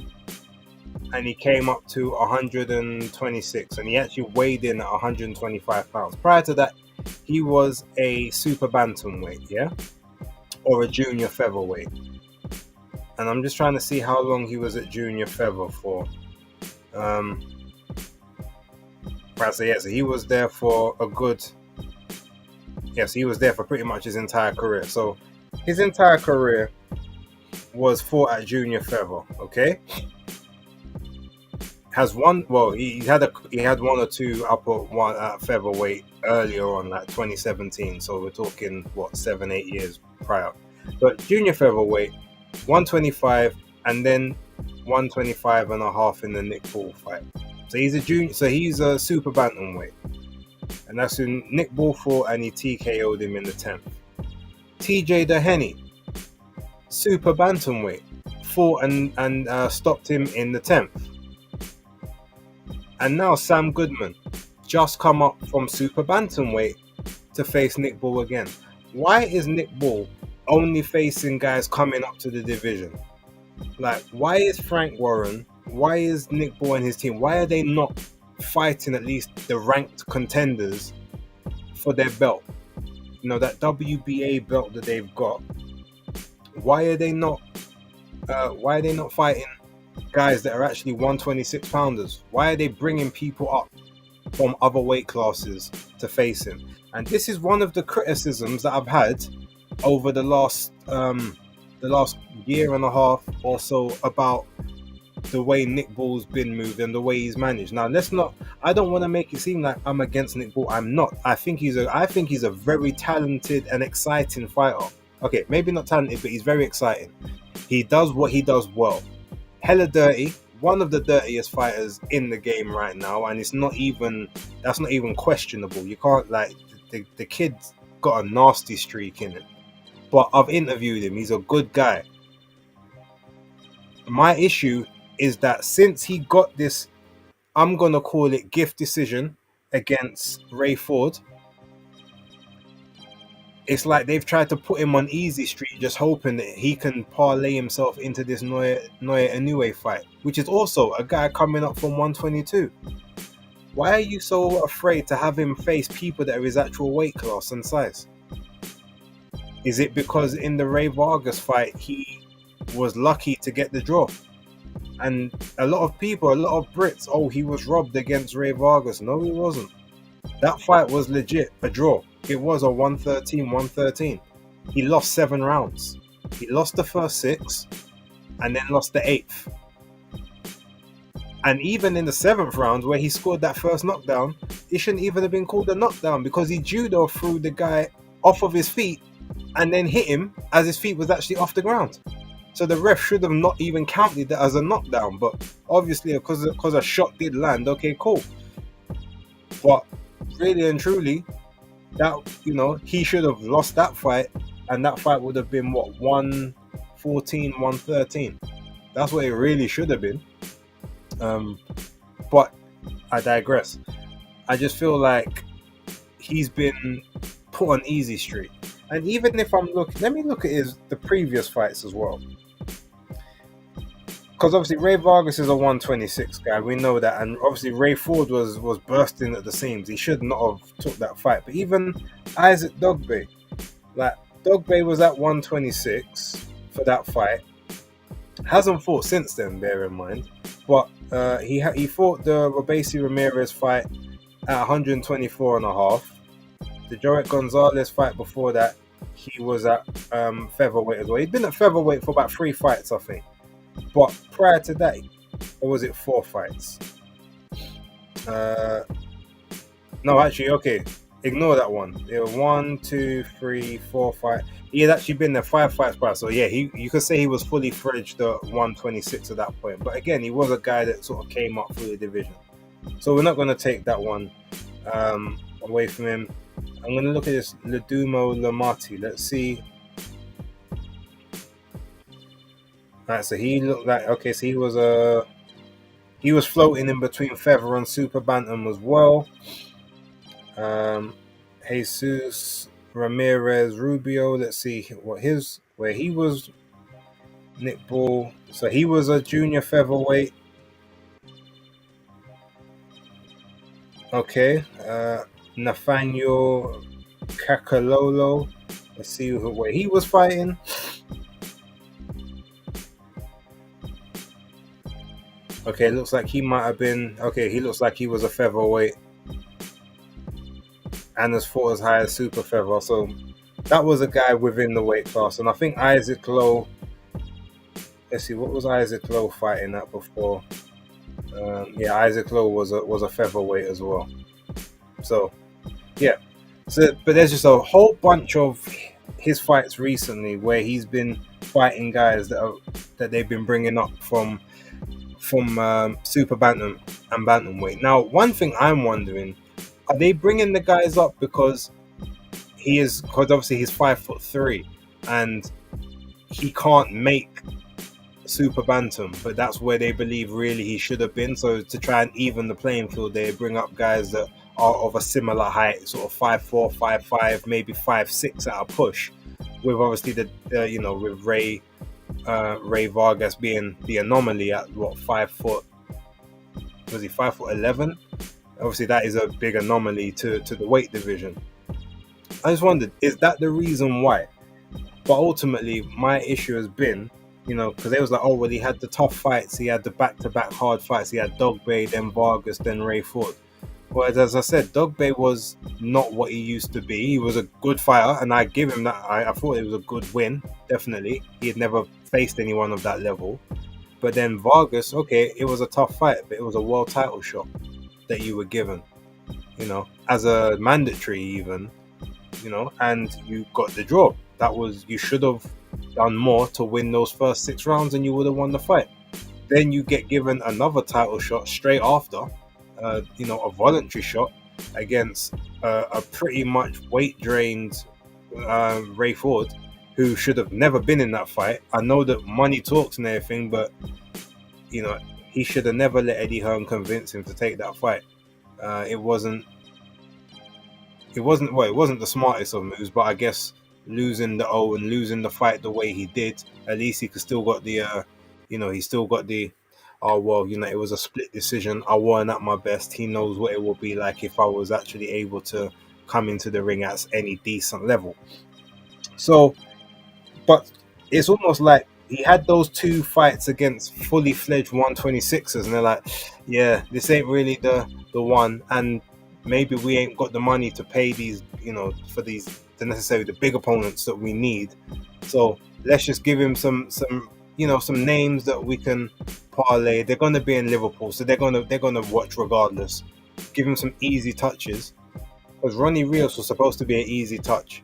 and he came up to 126, and he actually weighed in at 125 pounds. Prior to that, he was a super bantamweight, yeah, or a junior featherweight. And I'm just trying to see how long he was at junior feather for. Right, so he was there for a good. Yes, he was there for pretty much his entire career. So his entire career was fought at junior feather. Okay. Has one. Well, he had 1 or 2 upper one at featherweight earlier on, like 2017. So we're talking 7-8 years prior. But junior featherweight, 125, and then 125 and a half in the Nick Bull fight. So he's a junior. So he's a super bantamweight, and that's who Nick Bull fought, and he TKO'd him in the 10th. TJ Dehenny, super bantamweight, fought and stopped him in the 10th. And now Sam Goodman just come up from super bantamweight to face Nick Bull again. Why is Nick Bull only facing guys coming up to the division? Like, why is Frank Warren, why is Nick Bull and his team, why are they not fighting at least the ranked contenders for their belt? That WBA belt that they've got. Why are they not fighting guys that are actually 126 pounders? Why are they bringing people up from other weight classes to face him? And this is one of the criticisms that I've had over the last year and a half or so about the way Nick Ball's been moved and the way he's managed. Now, let's not. I don't want to make it seem like I'm against Nick Ball. I'm not. I think he's a very talented and exciting fighter. Okay, maybe not talented, but he's very exciting. He does what he does well. Hella dirty. One of the dirtiest fighters in the game right now, and that's not even questionable. You can't the kid's got a nasty streak in him. But I've interviewed him. He's a good guy. My issue is that since he got this, I'm going to call it gift decision against Ray Ford, it's like they've tried to put him on easy street, just hoping that he can parlay himself into this Noya Inoue fight, which is also a guy coming up from 122. Why are you so afraid to have him face people that are his actual weight class and size? Is it because in the Ray Vargas fight, he was lucky to get the draw? And a lot of Brits, oh, he was robbed against Ray Vargas. No, he wasn't. That fight was legit a draw. It was a 113. He lost 7 rounds. He lost the first 6 and then lost the 8th. And even in the 7th round where he scored that first knockdown, it shouldn't even have been called a knockdown because he judo threw the guy off of his feet and then hit him as his feet was actually off the ground. So the ref should have not even counted that as a knockdown. But obviously, because a shot did land, okay, cool. But really and truly, that, you know, he should have lost that fight, and that fight would have been what, 114, 113. That's what it really should have been. But I digress. I just feel like he's been put on easy street. And even if I'm looking, let me look at the previous fights as well. Because obviously Ray Vargas is a 126 guy, we know that, and obviously Ray Ford was bursting at the seams. He should not have took that fight. But even Isaac Dogboe, like Dogboe was at 126 for that fight. Hasn't fought since then, bear in mind. But he fought the Robesi Ramirez fight at 124 and a half. The Joet Gonzalez fight before that, he was at featherweight as well. He'd been at featherweight for about 3 fights, I think. But prior to that, or was it 4 fights? No, actually, okay. Ignore that one. There were 1, 2, 3, 4, 5. He had actually been there 5 fights prior. So yeah, you could say he was fully fledged at 126 at that point. But again, he was a guy that sort of came up through the division. So we're not going to take that one away from him. I'm going to look at this Ledumo Lamati. Let's see. Alright, so he looked like, okay, so he was floating in between feather and super bantam as well. Jesus Ramirez Rubio, let's see where he was. Nick Ball, so he was a junior featherweight. Okay, Nathaniel Kakalolo, let's see where he was fighting. Okay, looks like he might have been, okay, he looks like he was a featherweight and has fought as high as super feather. So that was a guy within the weight class. And I think Isaac Lowe, let's see, what was Isaac Lowe fighting at before? Yeah, Isaac Lowe was a featherweight as well. So yeah, but there's just a whole bunch of his fights recently where he's been fighting guys that they've been bringing up from super bantam and bantamweight. Now, one thing I'm wondering, are they bringing the guys up because obviously he's 5'3" and he can't make super bantam, but that's where they believe really he should have been. So to try and even the playing field, they bring up guys that are of a similar height, sort of 5'4", 5'5", maybe 5'6" at a push. With obviously with Ray Vargas being the anomaly at what, 5 foot? Was he 5'11"? Obviously, that is a big anomaly to the weight division. I just wondered, is that the reason why? But ultimately, my issue has been, because they was like, oh well, he had the tough fights, he had the back-to-back hard fights, he had Dogboe, then Vargas, then Ray Ford. Whereas, as I said, Dogbe was not what he used to be. He was a good fighter, and I give him that. I thought it was a good win, definitely. He had never faced anyone of that level. But then Vargas, okay, it was a tough fight, but it was a world title shot that you were given, as a mandatory even, and you got the draw. That was, you should have done more to win those first 6 rounds and you would have won the fight. Then you get given another title shot straight after, a voluntary shot against a pretty much weight drained Ray Ford, who should have never been in that fight. I know that money talks and everything, but he should have never let Eddie Hearn convince him to take that fight. It wasn't the smartest of moves, but I guess losing the O and losing the fight the way he did, at least he could still got the he still got the, oh well, it was a split decision. I won at my best. He knows what it would be like if I was actually able to come into the ring at any decent level. So, but it's almost like he had those 2 fights against fully fledged 126ers, and they're like, yeah, this ain't really the one, and maybe we ain't got the money to pay these, for these, necessarily the big opponents that we need. So let's just give him some names that we can parlay. They're going to be in Liverpool, so they're going to watch regardless. Give him some easy touches, because Ronnie Rios was supposed to be an easy touch.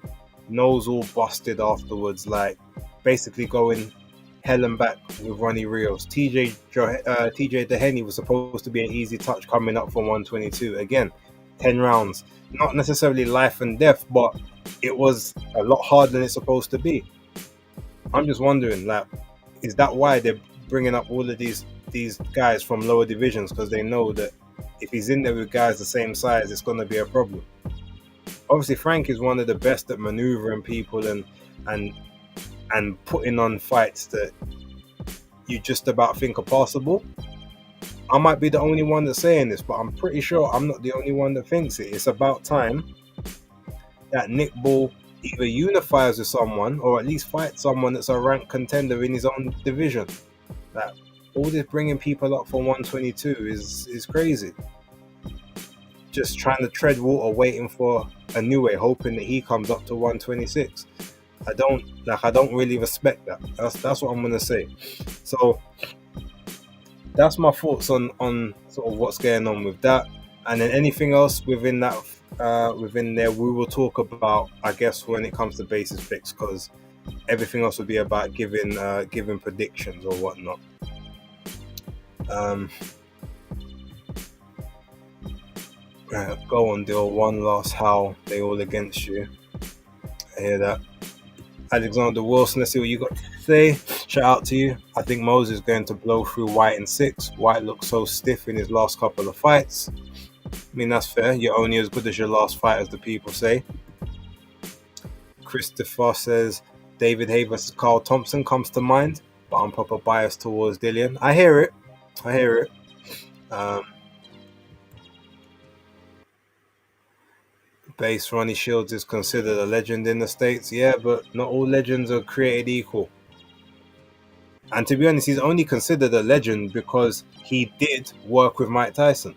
Nose all busted afterwards, like basically going hell and back with Ronnie Rios. TJ Dehaney was supposed to be an easy touch coming up from 122. Again, 10 rounds. Not necessarily life and death, but it was a lot harder than it's supposed to be. I'm just wondering, like, is that why they're bringing up all of these guys from lower divisions? Because they know that if he's in there with guys the same size, it's going to be a problem. Obviously, Frank is one of the best at maneuvering people and putting on fights that you just about think are possible. I might be the only one that's saying this, but I'm pretty sure I'm not the only one that thinks it. It's about time that Nick Ball either unifies with someone or at least fights someone that's a ranked contender in his own division. That all this bringing people up from 122 is crazy. Just trying to tread water, waiting for a new way, hoping that he comes up to 126. I don't really respect that. That's what I'm gonna say. So that's my thoughts on sort of what's going on with that. And then anything else within that, within there, we will talk about, I guess, when it comes to basis picks, because everything else would be about giving predictions or whatnot. Go on, deal. One last howl. They all against you. I hear that. Alexander Wilson, let's see what you got to say. Shout out to you. I think Moses is going to blow through White in 6. White looks so stiff in his last couple of fights. I mean, that's fair. You're only as good as your last fight, as the people say. Christopher says David Hay versus Carl Thompson comes to mind, but I'm proper biased towards Dillian. I hear it. Base Ronnie Shields is considered a legend in the States. Yeah, but not all legends are created equal. And to be honest, he's only considered a legend because he did work with Mike Tyson.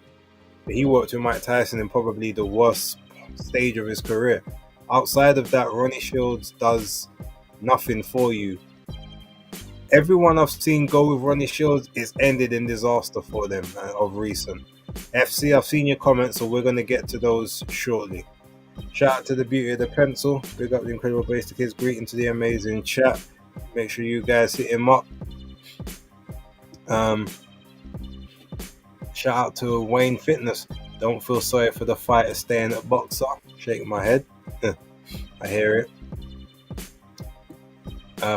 But he worked with Mike Tyson in probably the worst stage of his career. Outside of that, Ronnie Shields does nothing for you. Everyone I've seen go with Ronnie Shields is ended in disaster for them of recent. FC, I've seen your comments, so we're going to get to those shortly. Shout out to the beauty of the pencil. Big up the incredible Base the Kids. Greeting to the amazing chat. Make sure you guys hit him up. Shout out to Wayne Fitness. Don't feel sorry for the fighter staying at Boxer. Shaking my head. I hear it.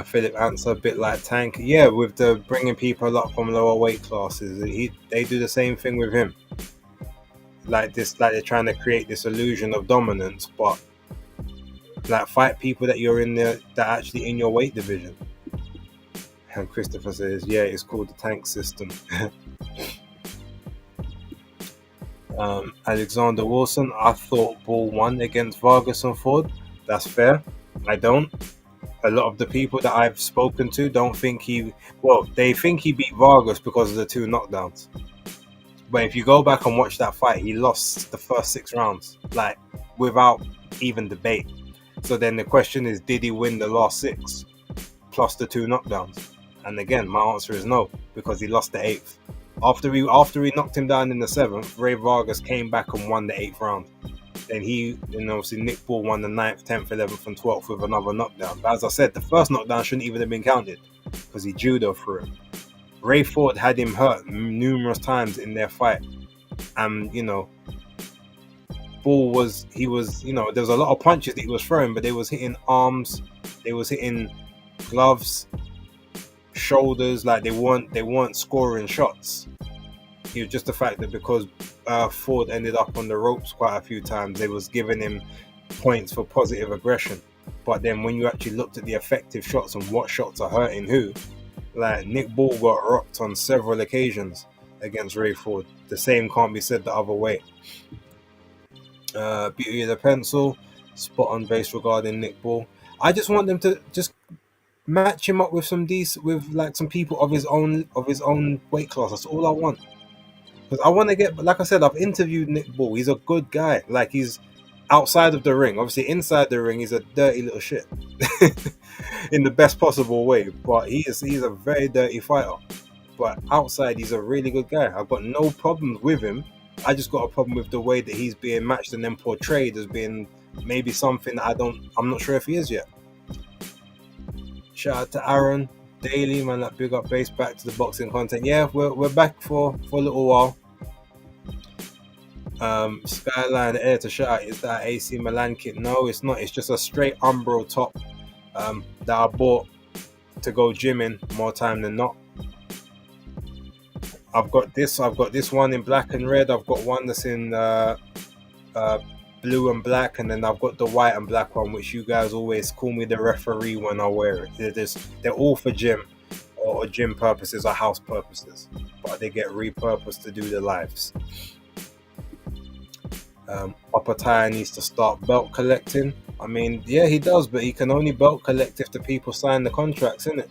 Philip answer a bit like Tank. Yeah, with the bringing people up from lower weight classes, they do the same thing with him. Like they're trying to create this illusion of dominance, but like fight people that you're in there that are actually in your weight division. And Christopher says, yeah, it's called the Tank system. Alexander Wilson, I thought Ball won against Vargas and Ford. That's fair. I don't. A lot of the people that I've spoken to don't think they think he beat Vargas because of the 2 knockdowns. But if you go back and watch that fight, he lost the first 6 rounds, like without even debate. So then the question is, did he win the last 6 plus the 2 knockdowns? And again, my answer is no, because he lost the 8th. After he knocked him down in the 7th, Ray Vargas came back and won the 8th round. Then obviously Nick Bull won the 9th, 10th, 11th, and 12th with another knockdown. But as I said, the first knockdown shouldn't even have been counted because he judo through him. Ray Ford had him hurt numerous times in their fight, and Bull there was a lot of punches that he was throwing, but they was hitting arms, they was hitting gloves, shoulders, like they weren't scoring shots. It was just the fact that because Ford ended up on the ropes quite a few times, they was giving him points for positive aggression. But then when you actually looked at the effective shots and what shots are hurting who, like Nick Bull got rocked on several occasions against Ray Ford. The same can't be said the other way. Beauty of the pencil, spot on base regarding Nick Bull. I just want them to just match him up with some people of his own weight class. That's all I want. Because I want to get, like I said, I've interviewed Nick Bull. He's a good guy. Like, he's outside of the ring. Obviously, inside the ring, he's a dirty little shit. In the best possible way. But he's a very dirty fighter. But outside, he's a really good guy. I've got no problems with him. I just got a problem with the way that he's being matched and then portrayed as being maybe something that I'm not sure if he is yet. Shout out to Aaron Daily, man, that big up base, back to the boxing content. Yeah, we're back for a little while. Skyline Air to shout out, is that AC Milan kit? No, it's not. It's just a straight Umbro top that I bought to go gymming more time than not. I've got this one in black and red. I've got one that's in blue and black, and then I've got the white and black one, which you guys always call me the referee when I wear it. They're all for gym or gym purposes or house purposes, but they get repurposed to do the lives. Upper Tire needs to start belt collecting. I mean, yeah, he does, but he can only belt collect if the people sign the contracts, innit?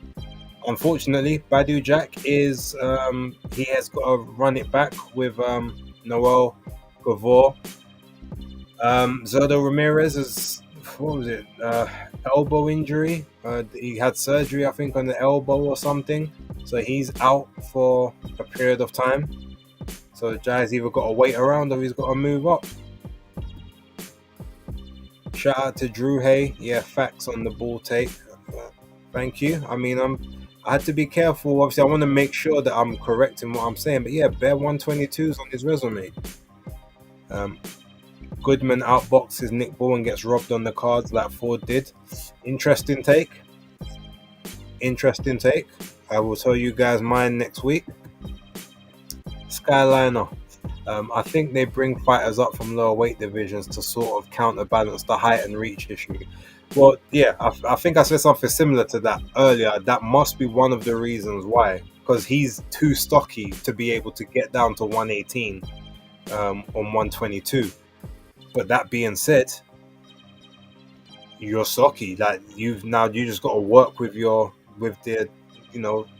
Unfortunately, Badu Jack is he has got to run it back with Noel Gavor. Zerdo Ramirez is, elbow injury. He had surgery, I think, on the elbow or something, so he's out for a period of time. So Jai's either got to wait around or he's got to move up. Shout out to Drew Hay. Yeah, facts on the Bull take. Thank you. I mean, I had to be careful. Obviously, I want to make sure that I'm correct in what I'm saying. But yeah, bare 122s on his resume. Goodman outboxes Nick Bull and gets robbed on the cards like Ford did. Interesting take. I will tell you guys mine next week. Skyliner. I think they bring fighters up from lower weight divisions to sort of counterbalance the height and reach issue. Well, yeah, I think I said something similar to that earlier. That must be one of the reasons why. Because he's too stocky to be able to get down to 118 on 122. But that being said, you're stocky. Like you just got to work with the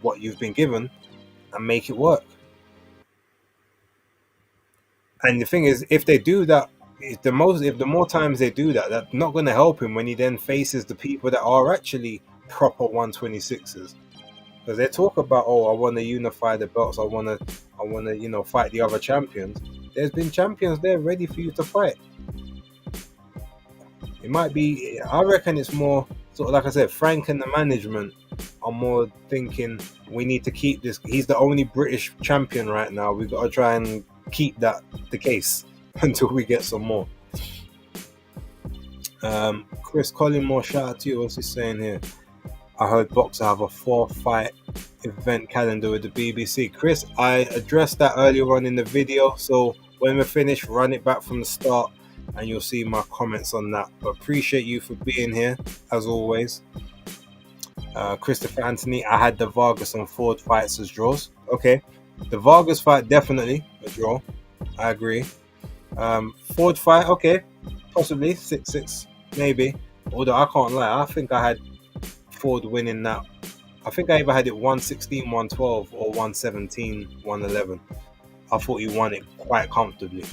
what you've been given and make it work. And the thing is, if they do that, if the more times they do that, that's not going to help him when he then faces the people that are actually proper 126ers. Because they talk about, I want to unify the belts, I want to fight the other champions. There's been champions there ready for you to fight. It might be, I reckon it's more sort of like I said, Frank and the management are more thinking we need to keep this. He's the only British champion right now. We've got to try and keep that the case until we get some more. Chris Collingmore, shout out to you. What's he saying here? I heard Boxer have a 4-fight event calendar with the BBC. Chris, I addressed that earlier on in the video, so when we're finished, run it back from the start and you'll see my comments on that. But appreciate you for being here as always. Christopher Anthony, I had the Vargas and Ford fights as draws. Okay, the Vargas fight definitely a draw, I agree. Ford fight, okay, possibly 6-6 maybe, although I can't lie, I think I had Ford winning that. I think I either had it 116, 112 or 117, 111. I thought he won it quite comfortably.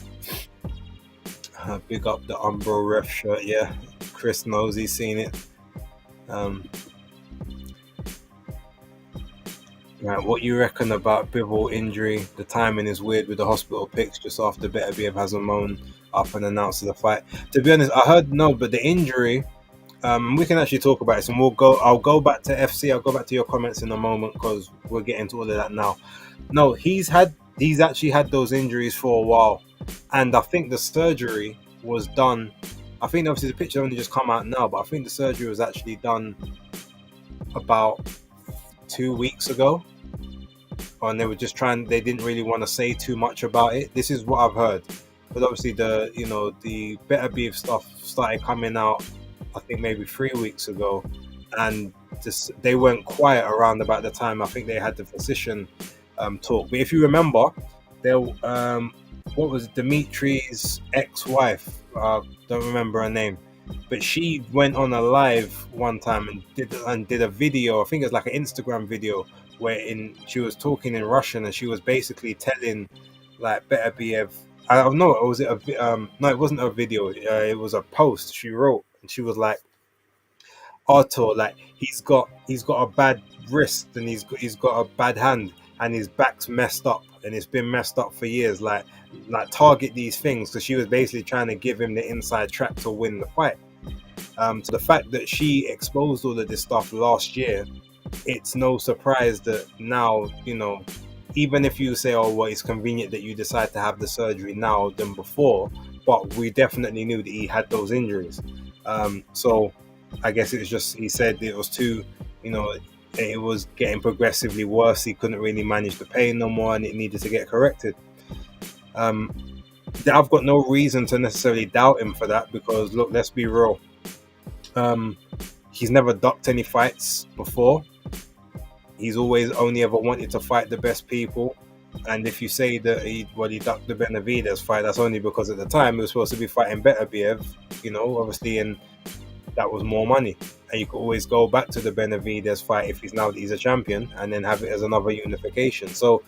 Big up the Umbro ref shirt. Yeah, Chris knows he's seen it. Right, what you reckon about Bivol injury? The timing is weird with the hospital picks just after Beterbiev has a moan up and announced the fight. To be honest, I heard no, but the injury, we can actually talk about it. And I'll go back to FC. I'll go back to your comments in a moment because we're getting to all of that now. No, he's actually had those injuries for a while, and I think the surgery was done. I think obviously the picture only just come out now, but I think the surgery was actually done about 2 weeks ago, and they were just they didn't really want to say too much about it. This is what I've heard, but obviously the Beterbiev stuff started coming out, I think maybe 3 weeks ago, and they went quiet around about the time I think they had the physician talk. But if you remember, there what was Dimitri's ex-wife, don't remember her name, but she went on a live one time and did a video. I think it was like an Instagram video where she was talking in Russian, and she was basically telling like Beterbiev, I don't know, was it no, it wasn't a video, it was a post she wrote, and she was like, Otto, like he's got a bad wrist, and he's got a bad hand, and his back's messed up, and it's been messed up for years, like target these things, because she was basically trying to give him the inside track to win the fight. So the fact that she exposed all of this stuff last year, it's no surprise that now, even if you say, oh well, it's convenient that you decide to have the surgery now than before, but we definitely knew that he had those injuries. So I guess it was just, he said it was too, it was getting progressively worse. He couldn't really manage the pain no more, and it needed to get corrected. I've got no reason to necessarily doubt him for that, because look, let's be real. He's never ducked any fights before. He's always only ever wanted to fight the best people. And if you say that he ducked the Benavidez fight, that's only because at the time he was supposed to be fighting Beterbiev, obviously, and that was more money. And you could always go back to the Benavidez fight if he's a champion, and then have it as another unification. So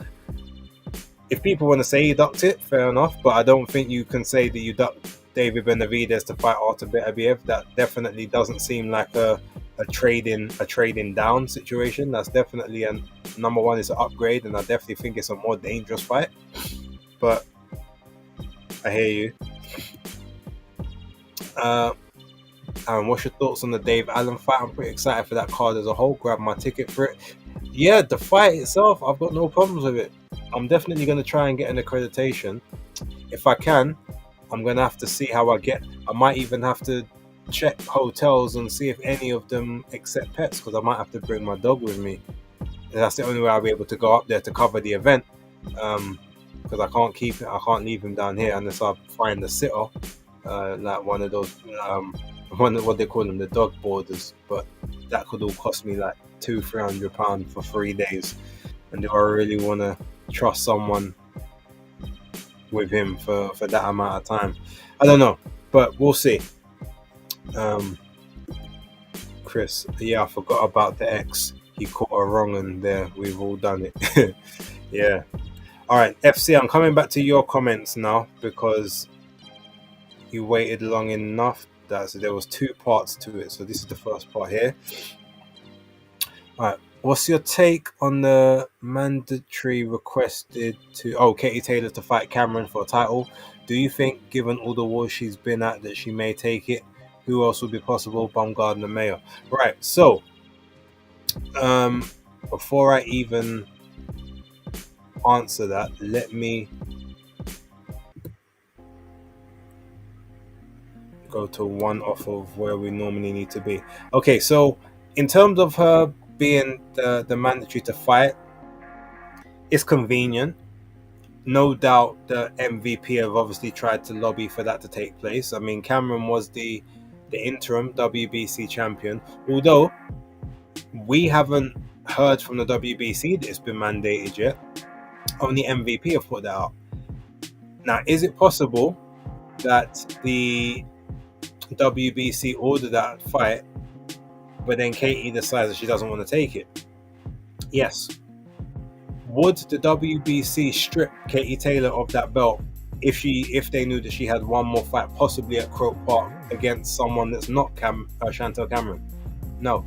if people want to say he ducked it, fair enough, but I don't think you can say that you ducked David Benavidez to fight Artur Beterbiev. That definitely doesn't seem like a trading down situation. That's definitely number one, it's an upgrade, and I definitely think it's a more dangerous fight. But I hear you. What's your thoughts on the Dave Allen fight? I'm pretty excited for that card as a whole. Grab my ticket for it. Yeah, the fight itself, I've got no problems with it. I'm definitely going to try and get an accreditation. If I can, I'm going to have to see how I get. I might even have to check hotels and see if any of them accept pets, because I might have to bring my dog with me. And that's the only way I'll be able to go up there to cover the event, because I can't leave him down here unless I find a sitter, like one of those, what they call them, the dog boarders. But that could all cost me like £200-300 for 3 days, and do I really want to trust someone with him for that amount of time? I don't know, but we'll see. Chris, yeah, I forgot about the X. He caught a wrong, and there, we've all done it. Yeah. All right, FC, I'm coming back to your comments now, because you waited long enough. So there was 2 parts to it, so this is the first part here. All right, what's your take on the mandatory requested to Katie Taylor to fight Cameron for a title? Do you think, given all the wars she's been at, that she may take it? Who else would be possible? Baumgardner, Mayer. Right, so before I even answer that, let me go to one off of where we normally need to be. Okay, so in terms of her being the mandatory to fight, it's convenient. No doubt the MVP have obviously tried to lobby for that to take place. I mean, Cameron was the interim WBC champion, although we haven't heard from the WBC that it's been mandated yet. Only MVP have put that out. Now, is it possible that the WBC ordered that fight, but then Katie decides that she doesn't want to take it? Yes. would the WBC strip Katie Taylor of that belt if they knew that she had one more fight, possibly at Croke Park, against someone that's not Chantel Cameron? No.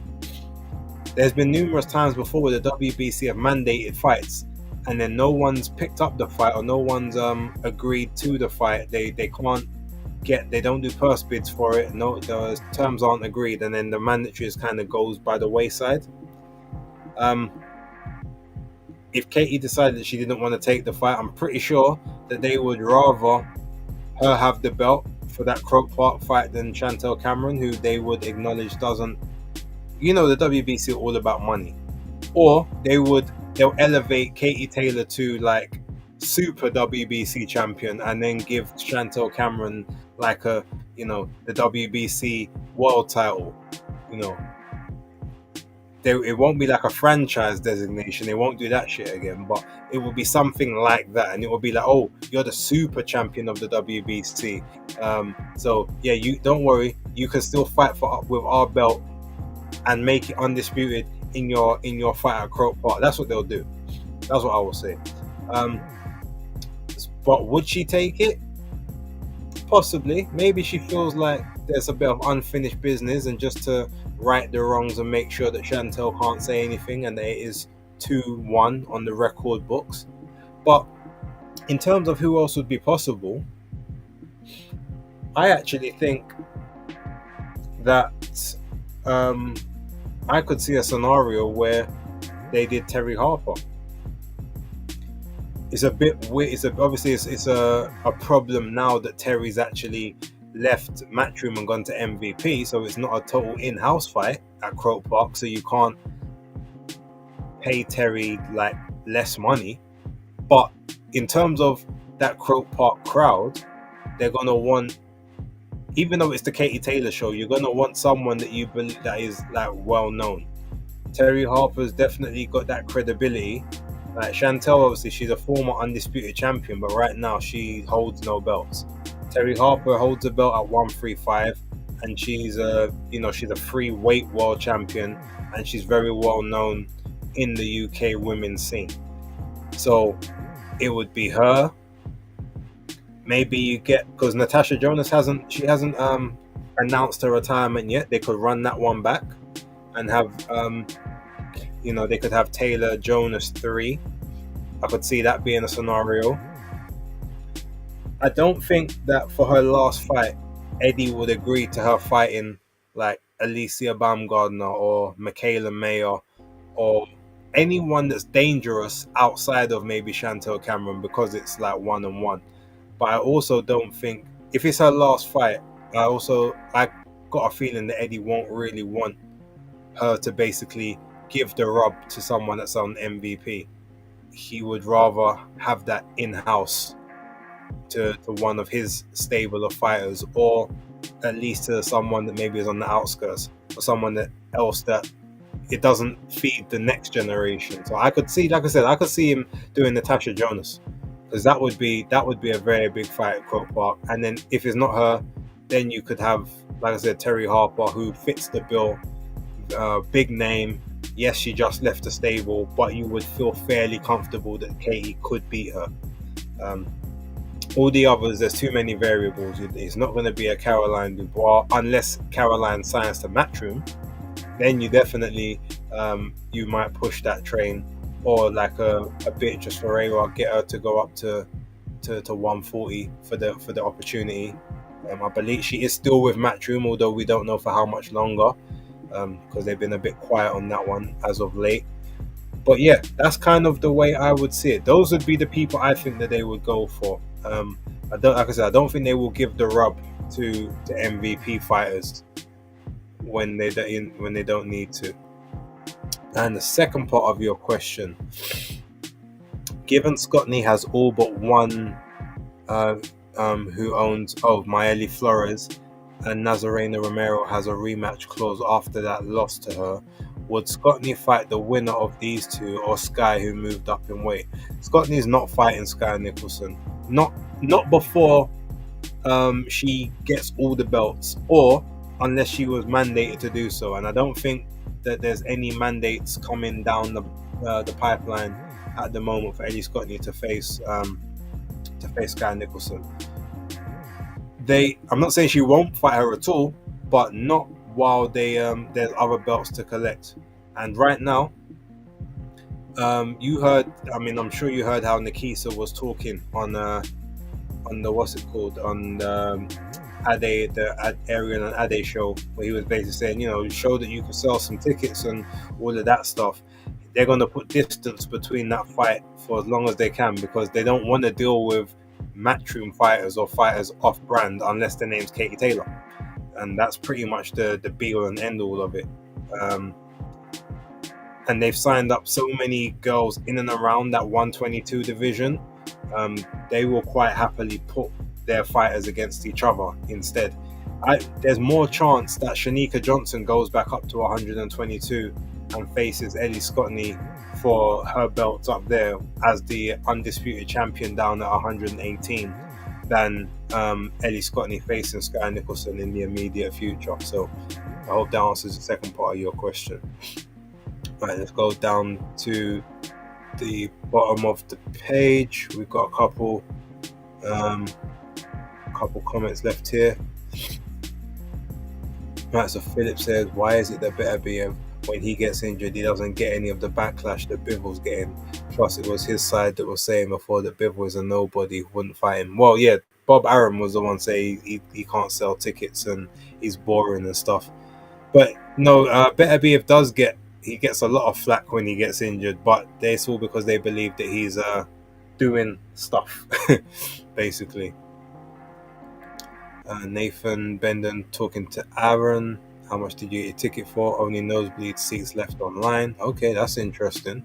There's been numerous times before where the WBC have mandated fights, and then no one's picked up the fight or no one's agreed to the fight. They don't do purse bids for it. No, the terms aren't agreed, and then the mandatories kind of goes by the wayside. If Katie decided that she didn't want to take the fight, I'm pretty sure that they would rather her have the belt for that Croke Park fight than Chantel Cameron, who they would acknowledge doesn't. The WBC are all about money. Or they'll elevate Katie Taylor to like super WBC champion and then give Chantel Cameron like the WBC world title. It won't be like a franchise designation. They won't do that shit again, but it will be something like that, and it will be like, oh, you're the super champion of the WBC. So yeah, you don't worry, you can still fight with our belt and make it undisputed in your fight at Croke Park. That's what they'll do. That's what I will say. But would she take it? Possibly. Maybe she feels like there's a bit of unfinished business, and just to right the wrongs and make sure that Chantel can't say anything, and that it is 2-1 on the record books. But in terms of who else would be possible, I actually think that I could see a scenario where they did Terry Harper. It's a bit weird. It's a problem now that Terry's actually left Matchroom and gone to MVP, so it's not a total in-house fight at Croke Park, so you can't pay Terry like less money. But in terms of that Croke Park crowd, they're gonna want, even though it's the Katie Taylor show, you're gonna want someone that you believe that is like well known. Terry Harper's definitely got that credibility. Like Chantel, obviously she's a former undisputed champion, but right now she holds no belts. Terry Harper holds a belt at 135, and she's a free weight world champion, and she's very well known in the UK women's scene. So it would be her. Maybe you get, because Natasha Jonas hasn't announced her retirement yet. They could run that one back and have they could have Taylor Jonas 3. I could see that being a scenario. I don't think that for her last fight, Eddie would agree to her fighting like Alicia Baumgardner or Michaela Mayer or anyone that's dangerous outside of maybe Chantel Cameron, because it's like 1-on-1. But I also don't think, if it's her last fight, I got a feeling that Eddie won't really want her to basically give the rub to someone that's on MVP. He would rather have that in-house to one of his stable of fighters, or at least to someone that maybe is on the outskirts, or someone else that it doesn't feed the next generation. So I could see, like I said, I could see him doing Natasha Jonas, because that would be a very big fight at Croke Park. And then if it's not her, then you could have, like I said, Terry Harper, who fits the bill, big name. Yes, she just left the stable, but you would feel fairly comfortable that Katie could beat her. All the others, there's too many variables. It's not going to be a Caroline Dubois unless Caroline signs to Matchroom. Then you definitely you might push that train, or like a Beatrice Ferreira, get her to go up to 140 for the opportunity. I believe she is still with Matchroom, although we don't know for how much longer, because they've been a bit quiet on that one as of late. But yeah, that's kind of the way I would see it. Those would be the people I think that they would go for. I don't think they will give the rub to the MVP fighters when they don't need to. And the second part of your question, given Scotney has all but one who owns Maeli Flores, and Nazarena Romero has a rematch clause after that loss to her, would Scotney fight the winner of these two, or Sky, who moved up in weight? Scotney is not fighting Sky Nicholson. Not before she gets all the belts, or unless she was mandated to do so. And I don't think that there's any mandates coming down the pipeline at the moment for Eddie Scotney to face Sky Nicholson. I'm not saying she won't fight her at all, but not while there's other belts to collect. And right now, you heard. I mean, I'm sure you heard how Nikisa was talking on the what's it called, on Ade, the Arian and Ade show, where he was basically saying, show that you can sell some tickets and all of that stuff. They're going to put distance between that fight for as long as they can, because they don't want to deal with matchroom fighters or fighters off brand unless their name's Katie Taylor, and that's pretty much the be all and end all of it. And they've signed up so many girls in and around that 122 division. They will quite happily put their fighters against each other instead. There's more chance that Shanika Johnson goes back up to 122 and faces Ellie Scotney for her belts up there as the undisputed champion down at 118 than Ellie Scotney facing Sky Nicholson in the immediate future. So I hope that answers the second part of your question. Right, let's go down to the bottom of the page. We've got a couple comments left here. Right, so Philip says, why is it that Better BM, when he gets injured, he doesn't get any of the backlash that Bivens getting? Plus, it was his side that was saying before that Bivens was a nobody who wouldn't fight him. Well, yeah, Bob Arum was the one saying he can't sell tickets and he's boring and stuff. But no, Better BF he gets a lot of flack when he gets injured, but it's all because they believe that he's doing stuff, basically. Nathan Benden talking to Aaron. How much did you get your ticket for? Only nosebleed seats left online. Okay, that's interesting.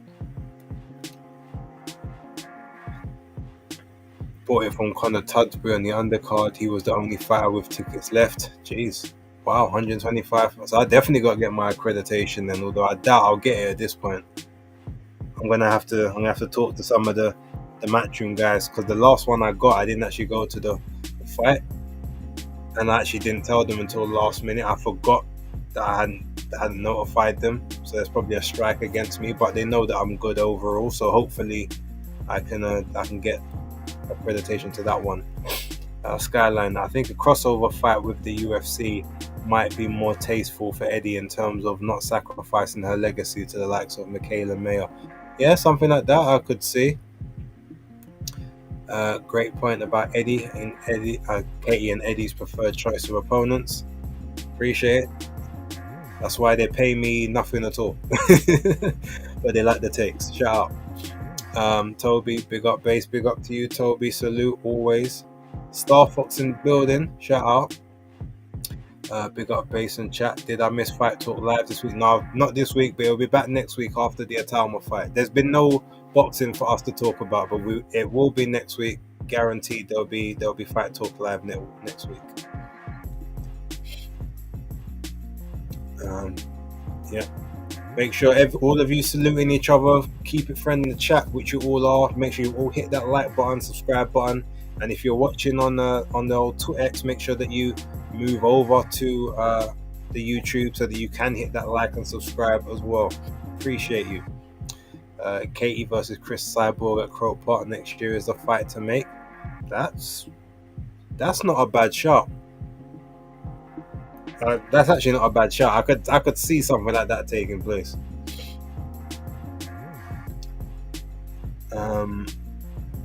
Bought it from Conor Tudsbury on the undercard. He was the only fighter with tickets left. Jeez. Wow, 125. So I definitely got to get my accreditation then, although I doubt I'll get it at this point. I'm gonna have to talk to some of the matchroom guys, because the last one I got, I didn't actually go to the fight, and I actually didn't tell them until the last minute. I forgot that I hadn't notified them, so there's probably a strike against me. But they know that I'm good overall, so hopefully I can get accreditation to that one. Skyline, I think a crossover fight with the UFC might be more tasteful for Eddie in terms of not sacrificing her legacy to the likes of Michaela Mayer. Yeah, something like that I could see. Great point about Katie and Eddie's preferred choice of opponents. Appreciate it. That's why they pay me nothing at all. But they like the takes. Shout out. Toby, big up base, big up to you, Toby. Salute always. Star Fox in the building. Shout out. Big up base and chat. Did I miss Fight Talk Live this week? No, not this week, but it'll be back next week after the Atalma fight. There's been no boxing for us to talk about, but it will be next week. Guaranteed there'll be Fight Talk Live next week. Yeah. Make sure all of you saluting each other. Keep it friendly in the chat, which you all are. Make sure you all hit that like button, subscribe button, and if you're watching on the old X, make sure that you move over to the YouTube so that you can hit that like and subscribe as well. Appreciate you. Katie versus Chris Cyborg at Crow Park next year is a fight to make. That's not a bad shot. That's actually not a bad shot. I could see something like that taking place.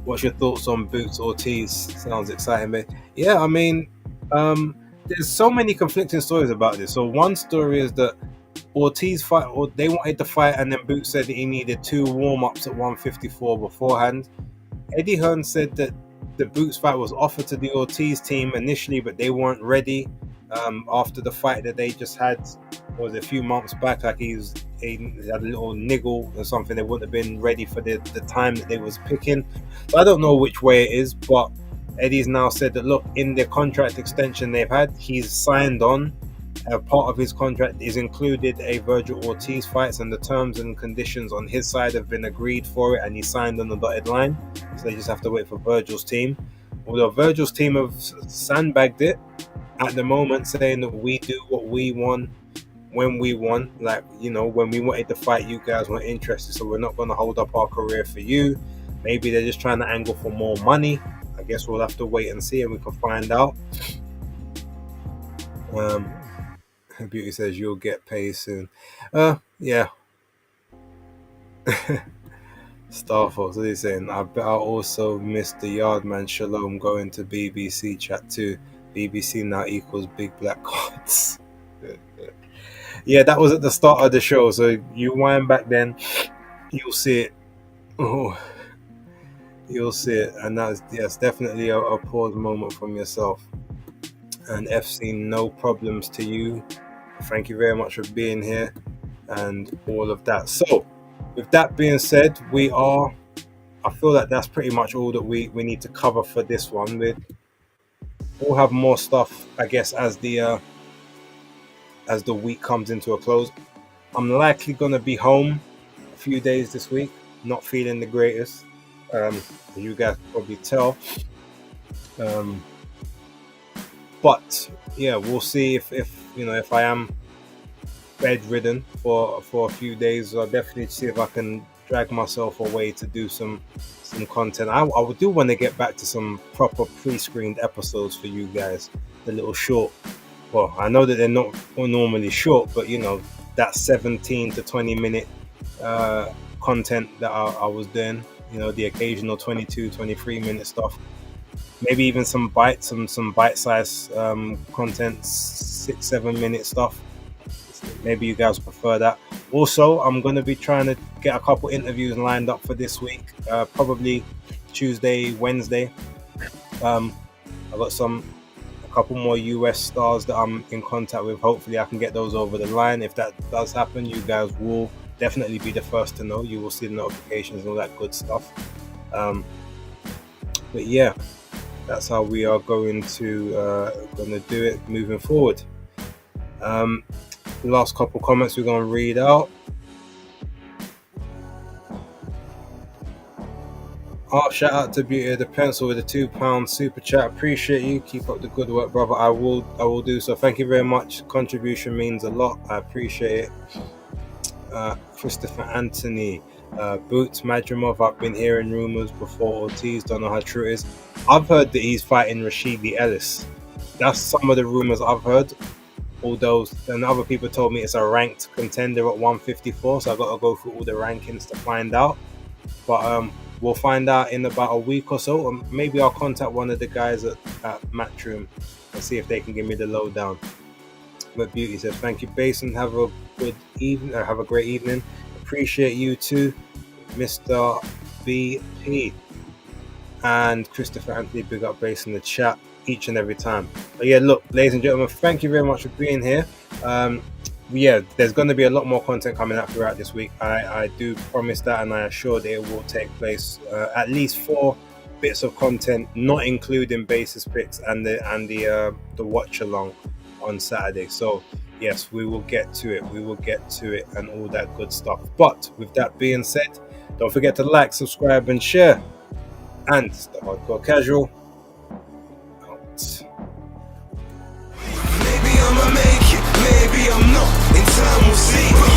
What's your thoughts on Boots Ortiz? Sounds exciting, mate. Yeah, I mean, there's so many conflicting stories about this. So one story is that Ortiz fight, or they wanted to fight, and then Boots said that he needed 2 warm-ups at 154 beforehand. Eddie Hearn said that the Boots fight was offered to the Ortiz team initially, but they weren't ready after the fight that they just had. Was a few months back, like he had a little niggle or something. They wouldn't have been ready for the time that they was picking. So I don't know which way it is, but Eddie's now said that, look, in the contract extension they've had, he's signed on. Part of his contract is included a Virgil Ortiz fights, and the terms and conditions on his side have been agreed for it, and he signed on the dotted line. So they just have to wait for Virgil's team. Although Virgil's team have sandbagged it at the moment, saying that we do what we want when we won. Like, you know, when we wanted to fight, you guys weren't interested, so we're not going to hold up our career for you. Maybe they're just trying to angle for more money. I guess we'll have to wait and see, and we can find out. Beauty says you'll get paid soon. Yeah. Star Fox, what are you saying? I bet I also missed the Yardman Shalom going to BBC chat too. BBC now equals big black cards. Yeah, that was at the start of the show. So you wind back then, you'll see it. Oh, you'll see it, and that's definitely a pause moment from yourself. And FC, no problems to you. Thank you very much for being here and all of that. So, with that being said, I feel like that's pretty much all that we need to cover for this one. We'll have more stuff, I guess, as the week comes into a close. I'm likely gonna be home a few days this week, not feeling the greatest. You guys probably tell. But yeah, we'll see if I am bedridden for a few days. I'll definitely see if I can drag myself away to do some content. I do want to get back to some proper pre-screened episodes for you guys. The little short. Well, I know that they're not normally short, but you know, that 17 to 20 minute content that I was doing. You know, the occasional 22, 23 minute stuff. Maybe even some bite-sized content, 6-7 minute stuff. Maybe you guys prefer that. Also, I'm going to be trying to get a couple interviews lined up for this week, probably Tuesday, Wednesday. I've got a couple more US stars that I'm in contact with. Hopefully I can get those over the line. If that does happen, you guys will definitely be the first to know. You will see the notifications and all that good stuff. But yeah, that's how we are going to do it moving forward. Last couple comments we're going to read out. Shout out to Beauty of the Pencil with a £2 super chat. Appreciate you. Keep up the good work, brother. I will do so. Thank you very much. Contribution means a lot. I appreciate it. Christopher Anthony, Boots Madrimov. I've been hearing rumors before Ortiz. Don't know how true it is. I've heard that he's fighting Rashidi Ellis. That's some of the rumors I've heard. Although, and other people told me it's a ranked contender at 154, so I've got to go through all the rankings to find out. But we'll find out in about a week or so. Or maybe I'll contact one of the guys at Matchroom and see if they can give me the lowdown. But Beauty says, thank you, Basin. Have a good evening. Have a great evening. Appreciate you too, Mr. BP. And Christopher Anthony, big up Basin in the chat each and every time. But yeah, look, ladies and gentlemen, thank you very much for being here. Yeah, there's going to be a lot more content coming out throughout this week. I do promise that, and I assure that it will take place. At least 4 bits of content, not including basis picks and the watch along on Saturday. So yes, we will get to it. We will get to it and all that good stuff. But with that being said, don't forget to like, subscribe, and share. And the Hardcore Casual. Maybe I'ma make it, maybe I'm not. In time we'll see.